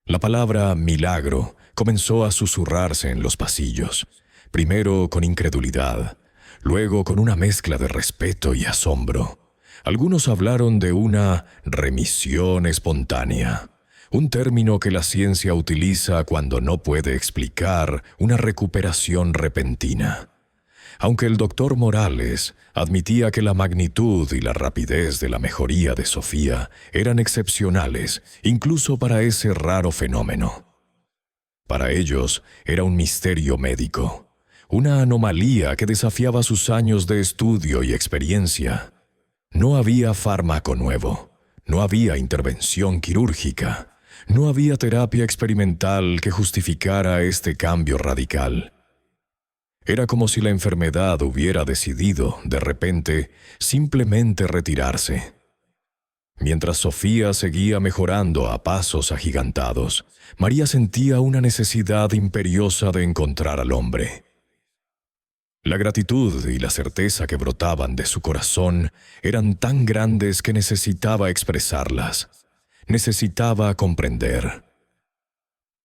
La palabra milagro comenzó a susurrarse en los pasillos, primero con incredulidad, luego con una mezcla de respeto y asombro. Algunos hablaron de una remisión espontánea, un término que la ciencia utiliza cuando no puede explicar una recuperación repentina. Aunque el doctor Morales admitía que la magnitud y la rapidez de la mejoría de Sofía eran excepcionales, incluso para ese raro fenómeno. Para ellos era un misterio médico, una anomalía que desafiaba sus años de estudio y experiencia. No había fármaco nuevo, no había intervención quirúrgica, no había terapia experimental que justificara este cambio radical. Era como si la enfermedad hubiera decidido, de repente, simplemente retirarse. Mientras Sofía seguía mejorando a pasos agigantados, María sentía una necesidad imperiosa de encontrar al hombre. La gratitud y la certeza que brotaban de su corazón eran tan grandes que necesitaba expresarlas. Necesitaba comprender.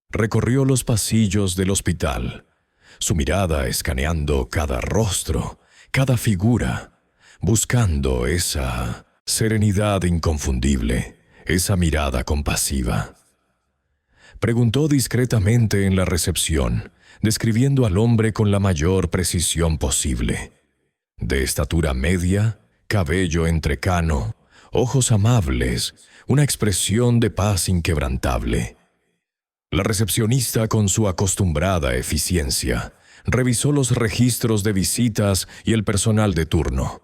Recorrió los pasillos del hospital, su mirada escaneando cada rostro, cada figura, buscando esa serenidad inconfundible, esa mirada compasiva. Preguntó discretamente en la recepción, describiendo al hombre con la mayor precisión posible. De estatura media, cabello entrecano, ojos amables, una expresión de paz inquebrantable. La recepcionista, con su acostumbrada eficiencia, revisó los registros de visitas y el personal de turno,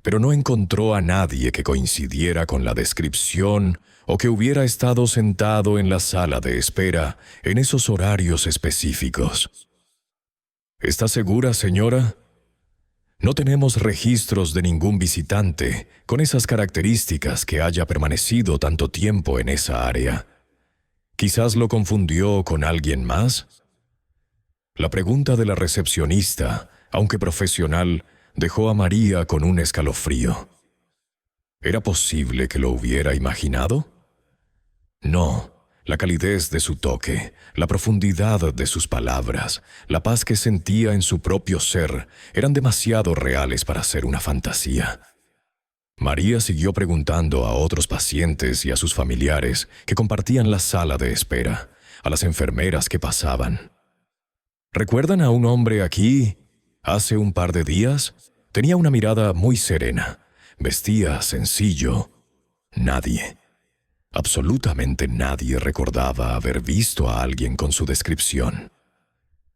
pero no encontró a nadie que coincidiera con la descripción o que hubiera estado sentado en la sala de espera en esos horarios específicos. ¿Está segura, señora? No tenemos registros de ningún visitante con esas características que haya permanecido tanto tiempo en esa área. ¿Quizás lo confundió con alguien más? La pregunta de la recepcionista, aunque profesional, dejó a María con un escalofrío. ¿Era posible que lo hubiera imaginado? No. La calidez de su toque, la profundidad de sus palabras, la paz que sentía en su propio ser, eran demasiado reales para ser una fantasía. María siguió preguntando a otros pacientes y a sus familiares que compartían la sala de espera, a las enfermeras que pasaban. ¿Recuerdan a un hombre aquí hace un par de días? Tenía una mirada muy serena, vestía sencillo. Nadie, absolutamente nadie recordaba haber visto a alguien con su descripción.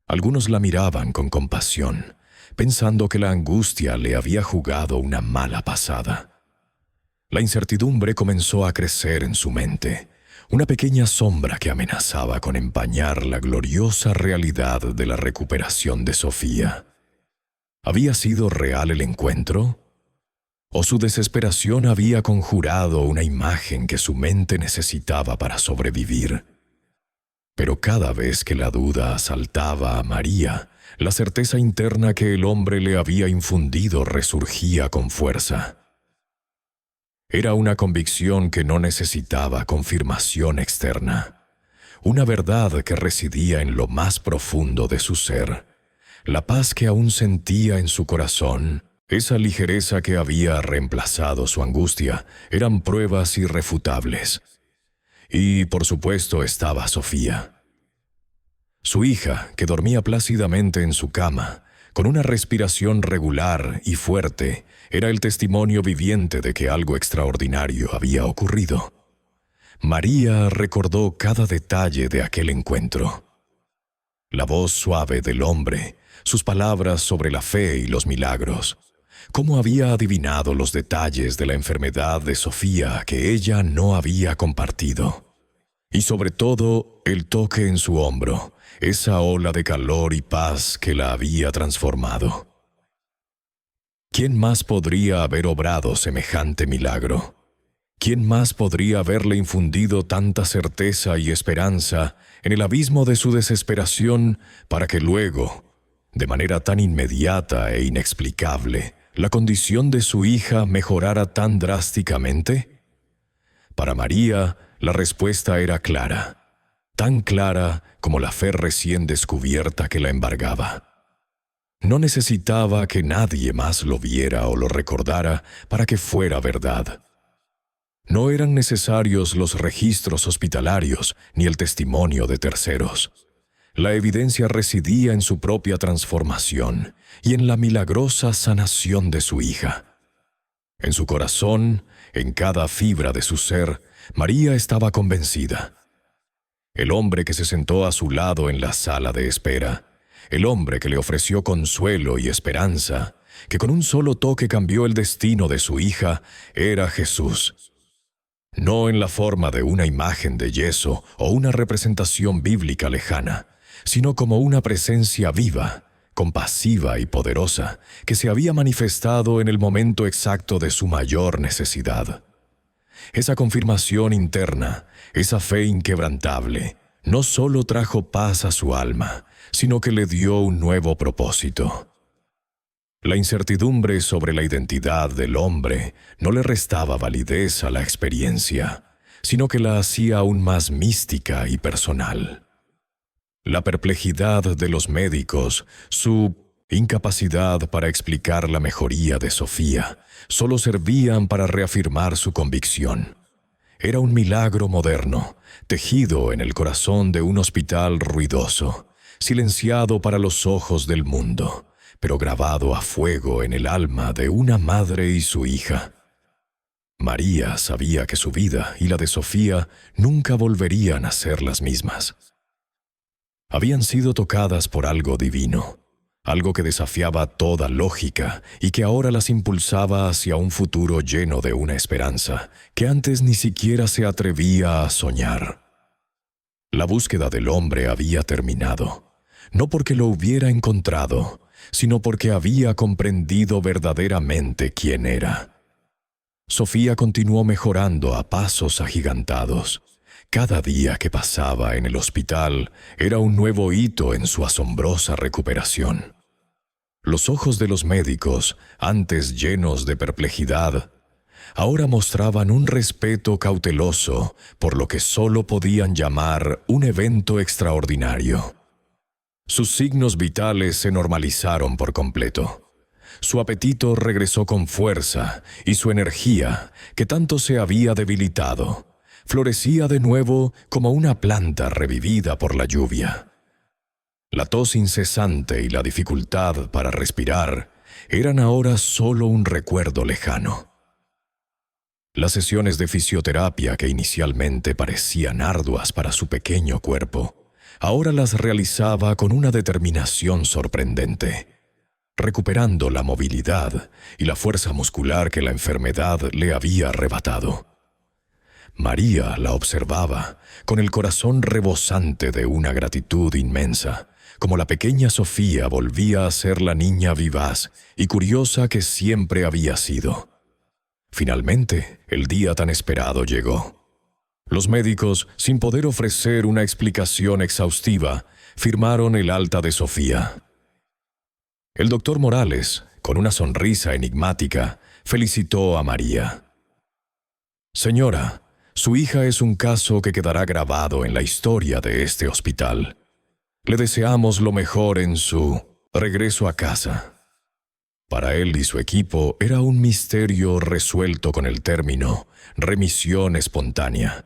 Algunos la miraban con compasión, pensando que la angustia le había jugado una mala pasada. La incertidumbre comenzó a crecer en su mente, una pequeña sombra que amenazaba con empañar la gloriosa realidad de la recuperación de Sofía. ¿Había sido real el encuentro? ¿O su desesperación había conjurado una imagen que su mente necesitaba para sobrevivir? Pero cada vez que la duda asaltaba a María, la certeza interna que el hombre le había infundido resurgía con fuerza. Era una convicción que no necesitaba confirmación externa, una verdad que residía en lo más profundo de su ser, la paz que aún sentía en su corazón. Esa ligereza que había reemplazado su angustia eran pruebas irrefutables. Y, por supuesto, estaba Sofía. Su hija, que dormía plácidamente en su cama, con una respiración regular y fuerte, era el testimonio viviente de que algo extraordinario había ocurrido. María recordó cada detalle de aquel encuentro. La voz suave del hombre, sus palabras sobre la fe y los milagros. Cómo había adivinado los detalles de la enfermedad de Sofía que ella no había compartido. Y sobre todo, el toque en su hombro, esa ola de calor y paz que la había transformado. ¿Quién más podría haber obrado semejante milagro? ¿Quién más podría haberle infundido tanta certeza y esperanza en el abismo de su desesperación para que luego, de manera tan inmediata e inexplicable, la condición de su hija mejorara tan drásticamente? Para María, la respuesta era clara, tan clara como la fe recién descubierta que la embargaba. No necesitaba que nadie más lo viera o lo recordara para que fuera verdad. No eran necesarios los registros hospitalarios ni el testimonio de terceros. La evidencia residía en su propia transformación y en la milagrosa sanación de su hija. En su corazón, en cada fibra de su ser, María estaba convencida. El hombre que se sentó a su lado en la sala de espera, el hombre que le ofreció consuelo y esperanza, que con un solo toque cambió el destino de su hija, era Jesús. No en la forma de una imagen de yeso o una representación bíblica lejana, sino como una presencia viva, compasiva y poderosa, que se había manifestado en el momento exacto de su mayor necesidad. Esa confirmación interna, esa fe inquebrantable, no solo trajo paz a su alma, sino que le dio un nuevo propósito. La incertidumbre sobre la identidad del hombre no le restaba validez a la experiencia, sino que la hacía aún más mística y personal. La perplejidad de los médicos, su incapacidad para explicar la mejoría de Sofía, solo servían para reafirmar su convicción. Era un milagro moderno, tejido en el corazón de un hospital ruidoso, silenciado para los ojos del mundo, pero grabado a fuego en el alma de una madre y su hija. María sabía que su vida y la de Sofía nunca volverían a ser las mismas. Habían sido tocadas por algo divino, algo que desafiaba toda lógica y que ahora las impulsaba hacia un futuro lleno de una esperanza que antes ni siquiera se atrevía a soñar. La búsqueda del hombre había terminado, no porque lo hubiera encontrado, sino porque había comprendido verdaderamente quién era. Sofía continuó mejorando a pasos agigantados. Cada día que pasaba en el hospital era un nuevo hito en su asombrosa recuperación. Los ojos de los médicos, antes llenos de perplejidad, ahora mostraban un respeto cauteloso por lo que solo podían llamar un evento extraordinario. Sus signos vitales se normalizaron por completo. Su apetito regresó con fuerza y su energía, que tanto se había debilitado, florecía de nuevo como una planta revivida por la lluvia. La tos incesante y la dificultad para respirar eran ahora solo un recuerdo lejano. Las sesiones de fisioterapia que inicialmente parecían arduas para su pequeño cuerpo, ahora las realizaba con una determinación sorprendente, recuperando la movilidad y la fuerza muscular que la enfermedad le había arrebatado. María la observaba con el corazón rebosante de una gratitud inmensa, como la pequeña Sofía volvía a ser la niña vivaz y curiosa que siempre había sido. Finalmente, el día tan esperado llegó. Los médicos, sin poder ofrecer una explicación exhaustiva, firmaron el alta de Sofía. El doctor Morales, con una sonrisa enigmática, felicitó a María. «Señora, su hija es un caso que quedará grabado en la historia de este hospital. Le deseamos lo mejor en su regreso a casa». Para él y su equipo era un misterio resuelto con el término remisión espontánea,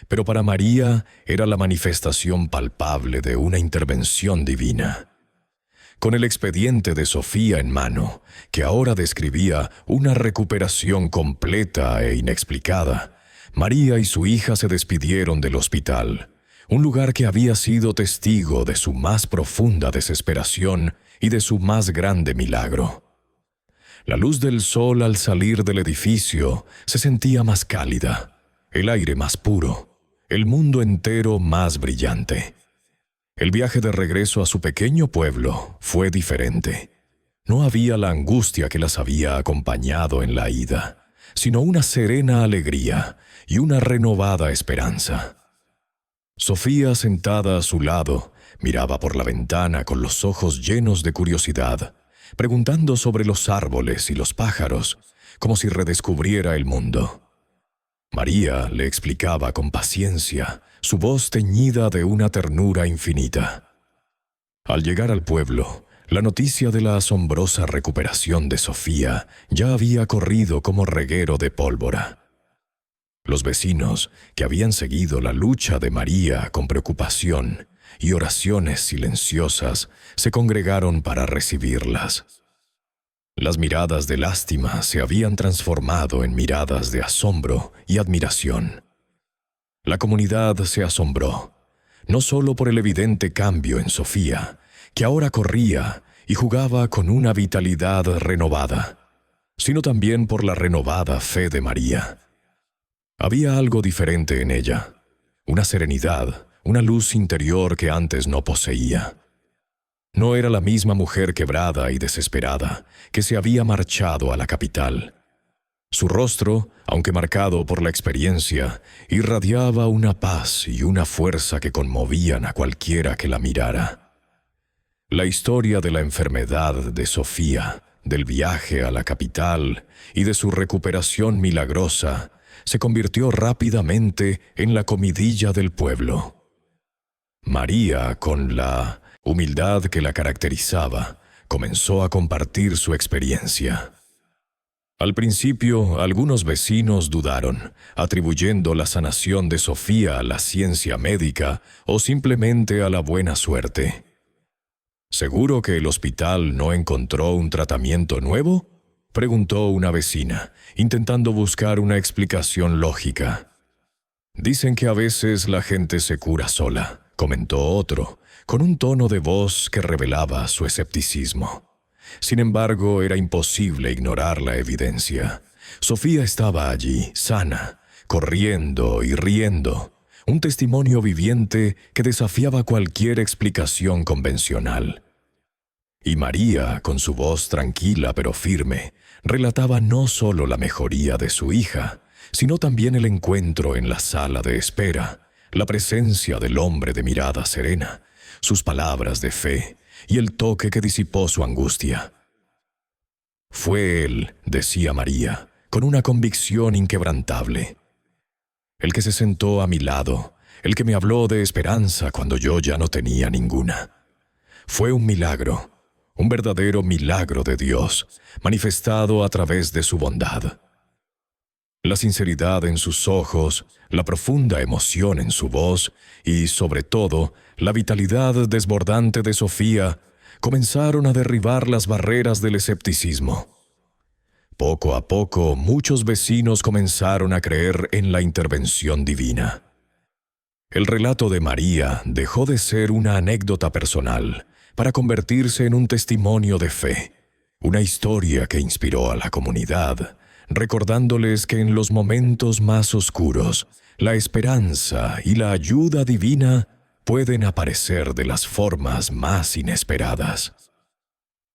pero para María era la manifestación palpable de una intervención divina. Con el expediente de Sofía en mano, que ahora describía una recuperación completa e inexplicada, María y su hija se despidieron del hospital, un lugar que había sido testigo de su más profunda desesperación y de su más grande milagro. La luz del sol al salir del edificio se sentía más cálida, el aire más puro, el mundo entero más brillante. El viaje de regreso a su pequeño pueblo fue diferente. No había la angustia que las había acompañado en la ida, sino una serena alegría y una renovada esperanza. Sofía, sentada a su lado, miraba por la ventana con los ojos llenos de curiosidad, preguntando sobre los árboles y los pájaros, como si redescubriera el mundo. María le explicaba con paciencia, su voz teñida de una ternura infinita. Al llegar al pueblo, la noticia de la asombrosa recuperación de Sofía ya había corrido como reguero de pólvora. Los vecinos, que habían seguido la lucha de María con preocupación y oraciones silenciosas, se congregaron para recibirlas. Las miradas de lástima se habían transformado en miradas de asombro y admiración. La comunidad se asombró, no solo por el evidente cambio en Sofía, que ahora corría y jugaba con una vitalidad renovada, sino también por la renovada fe de María. Había algo diferente en ella, una serenidad, una luz interior que antes no poseía. No era la misma mujer quebrada y desesperada que se había marchado a la capital. Su rostro, aunque marcado por la experiencia, irradiaba una paz y una fuerza que conmovían a cualquiera que la mirara. La historia de la enfermedad de Sofía, del viaje a la capital y de su recuperación milagrosa se convirtió rápidamente en la comidilla del pueblo. María, con la humildad que la caracterizaba, comenzó a compartir su experiencia. Al principio, algunos vecinos dudaron, atribuyendo la sanación de Sofía a la ciencia médica o simplemente a la buena suerte. ¿Seguro que el hospital no encontró un tratamiento nuevo? preguntó una vecina, intentando buscar una explicación lógica. Dicen que a veces la gente se cura sola, comentó otro, con un tono de voz que revelaba su escepticismo. Sin embargo, era imposible ignorar la evidencia. Sofía estaba allí, sana, corriendo y riendo, un testimonio viviente que desafiaba cualquier explicación convencional. Y María, con su voz tranquila pero firme, relataba no solo la mejoría de su hija, sino también el encuentro en la sala de espera, la presencia del hombre de mirada serena, sus palabras de fe y el toque que disipó su angustia. Fue él, decía María, con una convicción inquebrantable, el que se sentó a mi lado, el que me habló de esperanza cuando yo ya no tenía ninguna. Fue un milagro, un verdadero milagro de Dios, manifestado a través de su bondad. La sinceridad en sus ojos, la profunda emoción en su voz y, sobre todo, la vitalidad desbordante de Sofía comenzaron a derribar las barreras del escepticismo. Poco a poco, muchos vecinos comenzaron a creer en la intervención divina. El relato de María dejó de ser una anécdota personal para convertirse en un testimonio de fe, una historia que inspiró a la comunidad, recordándoles que en los momentos más oscuros, la esperanza y la ayuda divina pueden aparecer de las formas más inesperadas.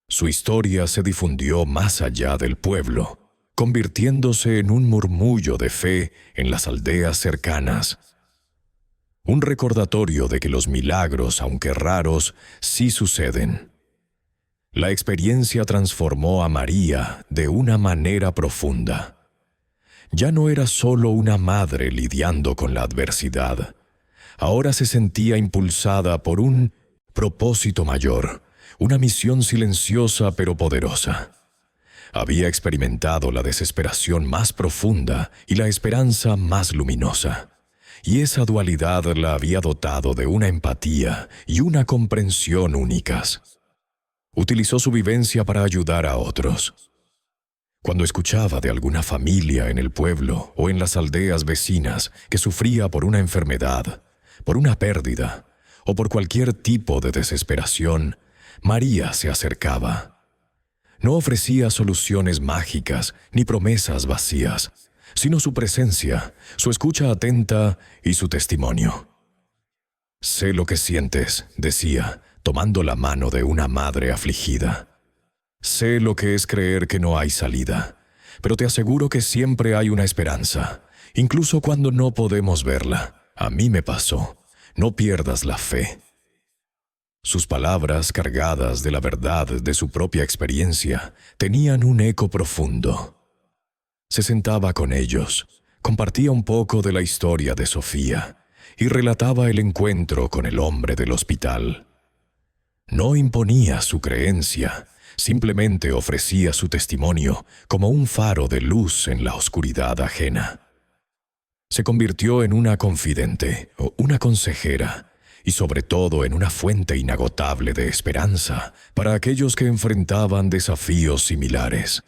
Su historia se difundió más allá del pueblo, convirtiéndose en un murmullo de fe en las aldeas cercanas. Un recordatorio de que los milagros, aunque raros, sí suceden. La experiencia transformó a María de una manera profunda. Ya no era solo una madre lidiando con la adversidad. Ahora se sentía impulsada por un propósito mayor, una misión silenciosa pero poderosa. Había experimentado la desesperación más profunda y la esperanza más luminosa. Y esa dualidad la había dotado de una empatía y una comprensión únicas. Utilizó su vivencia para ayudar a otros. Cuando escuchaba de alguna familia en el pueblo o en las aldeas vecinas que sufría por una enfermedad, por una pérdida o por cualquier tipo de desesperación, María se acercaba. No ofrecía soluciones mágicas ni promesas vacías, sino su presencia, su escucha atenta y su testimonio. «Sé lo que sientes», decía, tomando la mano de una madre afligida. «Sé lo que es creer que no hay salida, pero te aseguro que siempre hay una esperanza, incluso cuando no podemos verla. A mí me pasó. No pierdas la fe». Sus palabras, cargadas de la verdad de su propia experiencia, tenían un eco profundo. Se sentaba con ellos, compartía un poco de la historia de Sofía y relataba el encuentro con el hombre del hospital. No imponía su creencia, simplemente ofrecía su testimonio como un faro de luz en la oscuridad ajena. Se convirtió en una confidente o una consejera y sobre todo en una fuente inagotable de esperanza para aquellos que enfrentaban desafíos similares.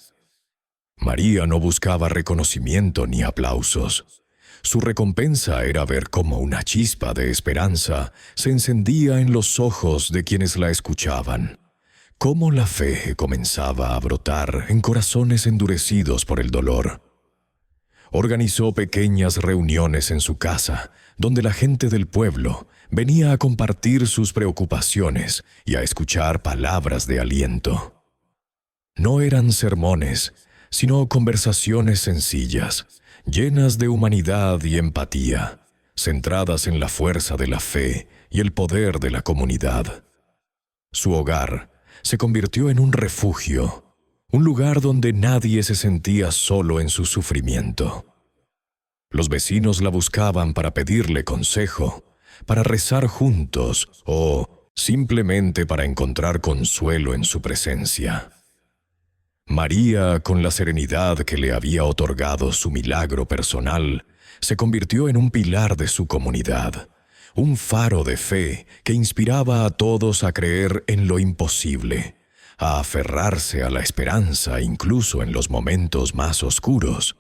María no buscaba reconocimiento ni aplausos. Su recompensa era ver cómo una chispa de esperanza se encendía en los ojos de quienes la escuchaban, cómo la fe comenzaba a brotar en corazones endurecidos por el dolor. Organizó pequeñas reuniones en su casa, donde la gente del pueblo venía a compartir sus preocupaciones y a escuchar palabras de aliento. No eran sermones, sino conversaciones sencillas, llenas de humanidad y empatía, centradas en la fuerza de la fe y el poder de la comunidad. Su hogar se convirtió en un refugio, un lugar donde nadie se sentía solo en su sufrimiento. Los vecinos la buscaban para pedirle consejo, para rezar juntos o simplemente para encontrar consuelo en su presencia. María, con la serenidad que le había otorgado su milagro personal, se convirtió en un pilar de su comunidad, un faro de fe que inspiraba a todos a creer en lo imposible, a aferrarse a la esperanza incluso en los momentos más oscuros,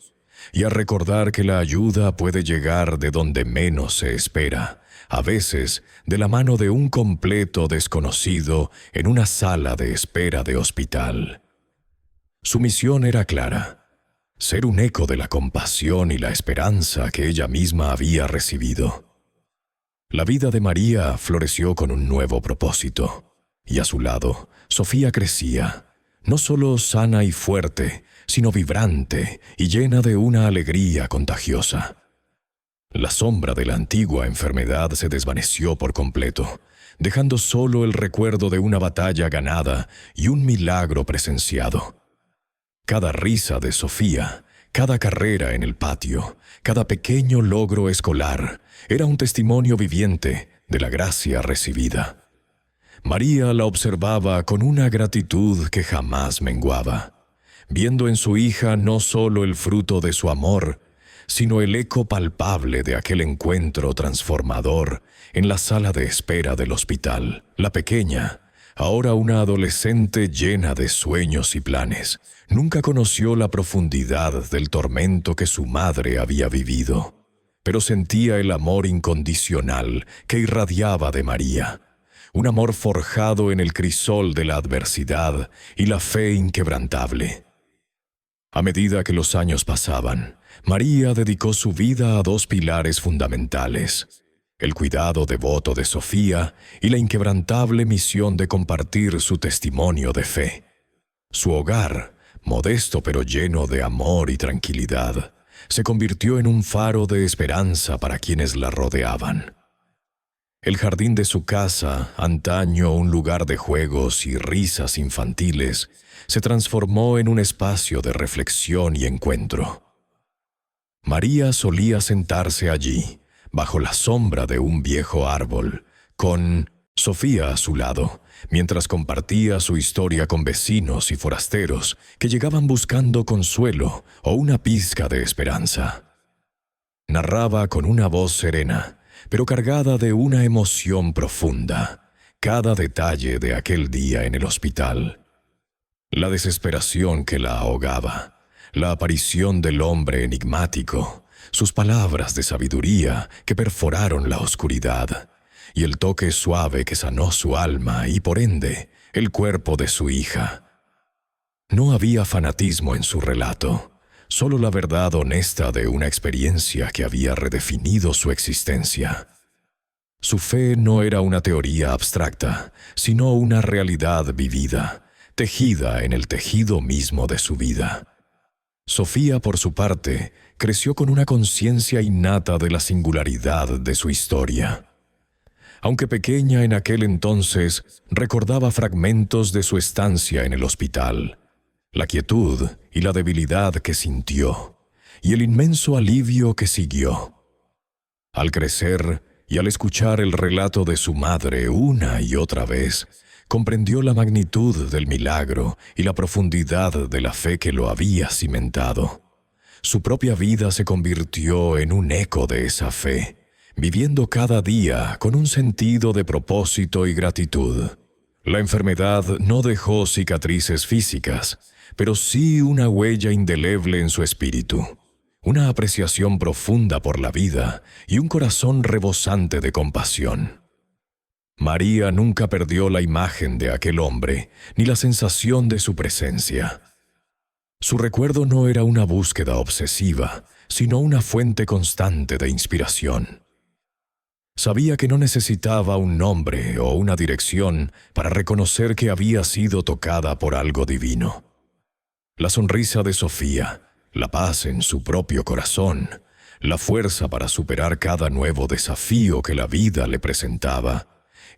y a recordar que la ayuda puede llegar de donde menos se espera, a veces de la mano de un completo desconocido en una sala de espera de hospital. Su misión era clara: ser un eco de la compasión y la esperanza que ella misma había recibido. La vida de María floreció con un nuevo propósito, y a su lado, Sofía crecía, no solo sana y fuerte, sino vibrante y llena de una alegría contagiosa. La sombra de la antigua enfermedad se desvaneció por completo, dejando solo el recuerdo de una batalla ganada y un milagro presenciado. Cada risa de Sofía, cada carrera en el patio, cada pequeño logro escolar, era un testimonio viviente de la gracia recibida. María la observaba con una gratitud que jamás menguaba, viendo en su hija no solo el fruto de su amor, sino el eco palpable de aquel encuentro transformador en la sala de espera del hospital. La pequeña, ahora una adolescente llena de sueños y planes, nunca conoció la profundidad del tormento que su madre había vivido, pero sentía el amor incondicional que irradiaba de María, un amor forjado en el crisol de la adversidad y la fe inquebrantable. A medida que los años pasaban, María dedicó su vida a dos pilares fundamentales: el cuidado devoto de Sofía y la inquebrantable misión de compartir su testimonio de fe. Su hogar, modesto pero lleno de amor y tranquilidad, se convirtió en un faro de esperanza para quienes la rodeaban. El jardín de su casa, antaño un lugar de juegos y risas infantiles, se transformó en un espacio de reflexión y encuentro. María solía sentarse allí, bajo la sombra de un viejo árbol, con Sofía a su lado, mientras compartía su historia con vecinos y forasteros que llegaban buscando consuelo o una pizca de esperanza. Narraba con una voz serena, pero cargada de una emoción profunda, cada detalle de aquel día en el hospital. La desesperación que la ahogaba, la aparición del hombre enigmático, sus palabras de sabiduría que perforaron la oscuridad, y el toque suave que sanó su alma y, por ende, el cuerpo de su hija. No había fanatismo en su relato, solo la verdad honesta de una experiencia que había redefinido su existencia. Su fe no era una teoría abstracta, sino una realidad vivida, tejida en el tejido mismo de su vida. Sofía, por su parte, creció con una conciencia innata de la singularidad de su historia. Aunque pequeña en aquel entonces, recordaba fragmentos de su estancia en el hospital, la quietud y la debilidad que sintió, y el inmenso alivio que siguió. Al crecer y al escuchar el relato de su madre una y otra vez, comprendió la magnitud del milagro y la profundidad de la fe que lo había cimentado. Su propia vida se convirtió en un eco de esa fe, viviendo cada día con un sentido de propósito y gratitud. La enfermedad no dejó cicatrices físicas, pero sí una huella indeleble en su espíritu, una apreciación profunda por la vida y un corazón rebosante de compasión. María nunca perdió la imagen de aquel hombre, ni la sensación de su presencia. Su recuerdo no era una búsqueda obsesiva, sino una fuente constante de inspiración. Sabía que no necesitaba un nombre o una dirección para reconocer que había sido tocada por algo divino. La sonrisa de Sofía, la paz en su propio corazón, la fuerza para superar cada nuevo desafío que la vida le presentaba,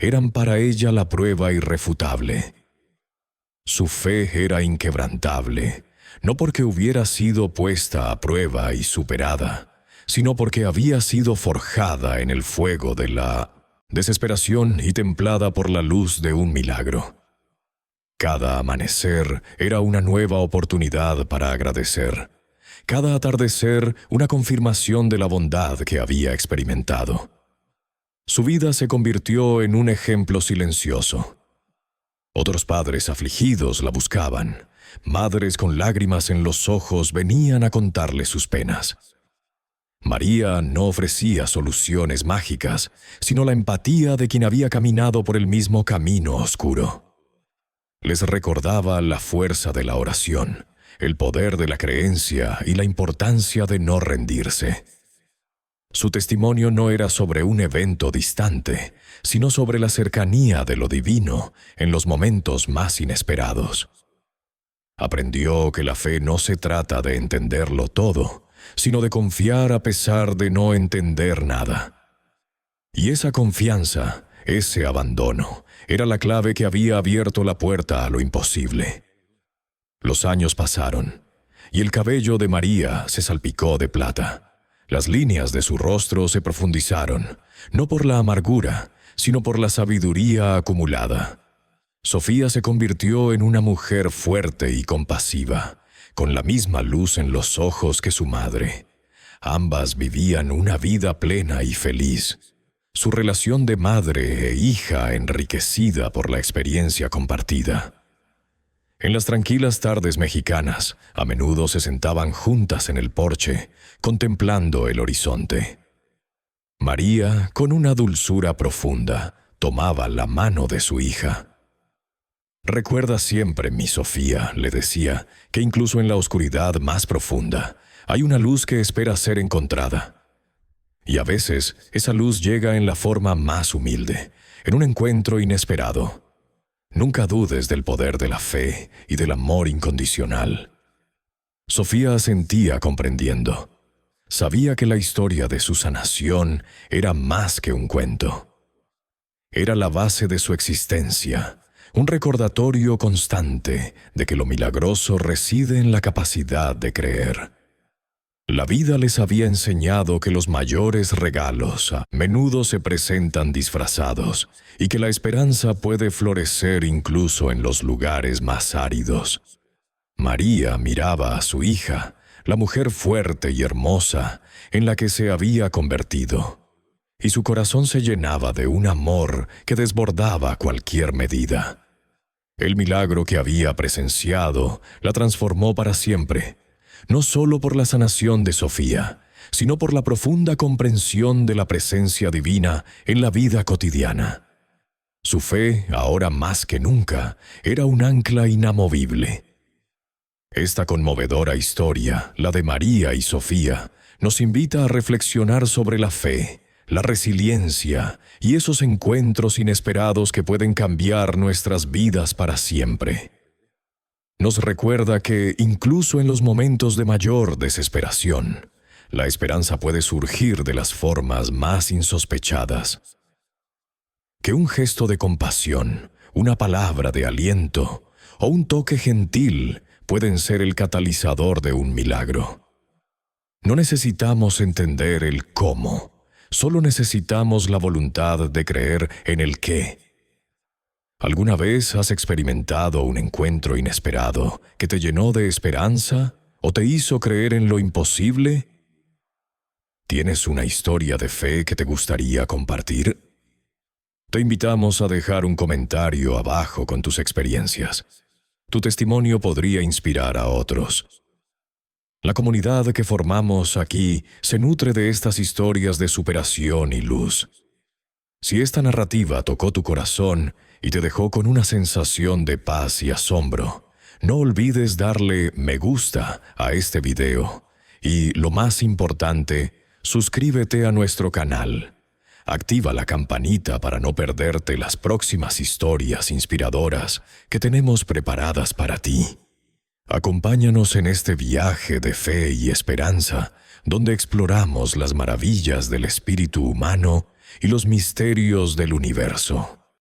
eran para ella la prueba irrefutable. Su fe era inquebrantable, no porque hubiera sido puesta a prueba y superada, sino porque había sido forjada en el fuego de la desesperación y templada por la luz de un milagro. Cada amanecer era una nueva oportunidad para agradecer, cada atardecer una confirmación de la bondad que había experimentado. Su vida se convirtió en un ejemplo silencioso. Otros padres afligidos la buscaban. Madres con lágrimas en los ojos venían a contarle sus penas. María no ofrecía soluciones mágicas, sino la empatía de quien había caminado por el mismo camino oscuro. Les recordaba la fuerza de la oración, el poder de la creencia y la importancia de no rendirse. Su testimonio no era sobre un evento distante, sino sobre la cercanía de lo divino en los momentos más inesperados. Aprendió que la fe no se trata de entenderlo todo, sino de confiar a pesar de no entender nada. Y esa confianza, ese abandono, era la clave que había abierto la puerta a lo imposible. Los años pasaron, y el cabello de María se salpicó de plata. Las líneas de su rostro se profundizaron, no por la amargura, sino por la sabiduría acumulada. Sofía se convirtió en una mujer fuerte y compasiva, con la misma luz en los ojos que su madre. Ambas vivían una vida plena y feliz. Su relación de madre e hija enriquecida por la experiencia compartida. En las tranquilas tardes mexicanas, a menudo se sentaban juntas en el porche, contemplando el horizonte. María, con una dulzura profunda, tomaba la mano de su hija. «Recuerda siempre, mi Sofía», le decía, «que incluso en la oscuridad más profunda hay una luz que espera ser encontrada. Y a veces esa luz llega en la forma más humilde, en un encuentro inesperado. Nunca dudes del poder de la fe y del amor incondicional». Sofía asentía comprendiendo. Sabía que la historia de su sanación era más que un cuento. Era la base de su existencia, un recordatorio constante de que lo milagroso reside en la capacidad de creer. La vida les había enseñado que los mayores regalos a menudo se presentan disfrazados y que la esperanza puede florecer incluso en los lugares más áridos. María miraba a su hija, la mujer fuerte y hermosa en la que se había convertido, y su corazón se llenaba de un amor que desbordaba cualquier medida. El milagro que había presenciado la transformó para siempre, no solo por la sanación de Sofía, sino por la profunda comprensión de la presencia divina en la vida cotidiana. Su fe, ahora más que nunca, era un ancla inamovible. Esta conmovedora historia, la de María y Sofía, nos invita a reflexionar sobre la fe, la resiliencia y esos encuentros inesperados que pueden cambiar nuestras vidas para siempre. Nos recuerda que, incluso en los momentos de mayor desesperación, la esperanza puede surgir de las formas más insospechadas. Que un gesto de compasión, una palabra de aliento o un toque gentil pueden ser el catalizador de un milagro. No necesitamos entender el cómo, solo necesitamos la voluntad de creer en el qué. ¿Alguna vez has experimentado un encuentro inesperado que te llenó de esperanza o te hizo creer en lo imposible? ¿Tienes una historia de fe que te gustaría compartir? Te invitamos a dejar un comentario abajo con tus experiencias. Tu testimonio podría inspirar a otros. La comunidad que formamos aquí se nutre de estas historias de superación y luz. Si esta narrativa tocó tu corazón y te dejó con una sensación de paz y asombro, no olvides darle me gusta a este video y, lo más importante, suscríbete a nuestro canal. Activa la campanita para no perderte las próximas historias inspiradoras que tenemos preparadas para ti. Acompáñanos en este viaje de fe y esperanza, donde exploramos las maravillas del espíritu humano y los misterios del universo.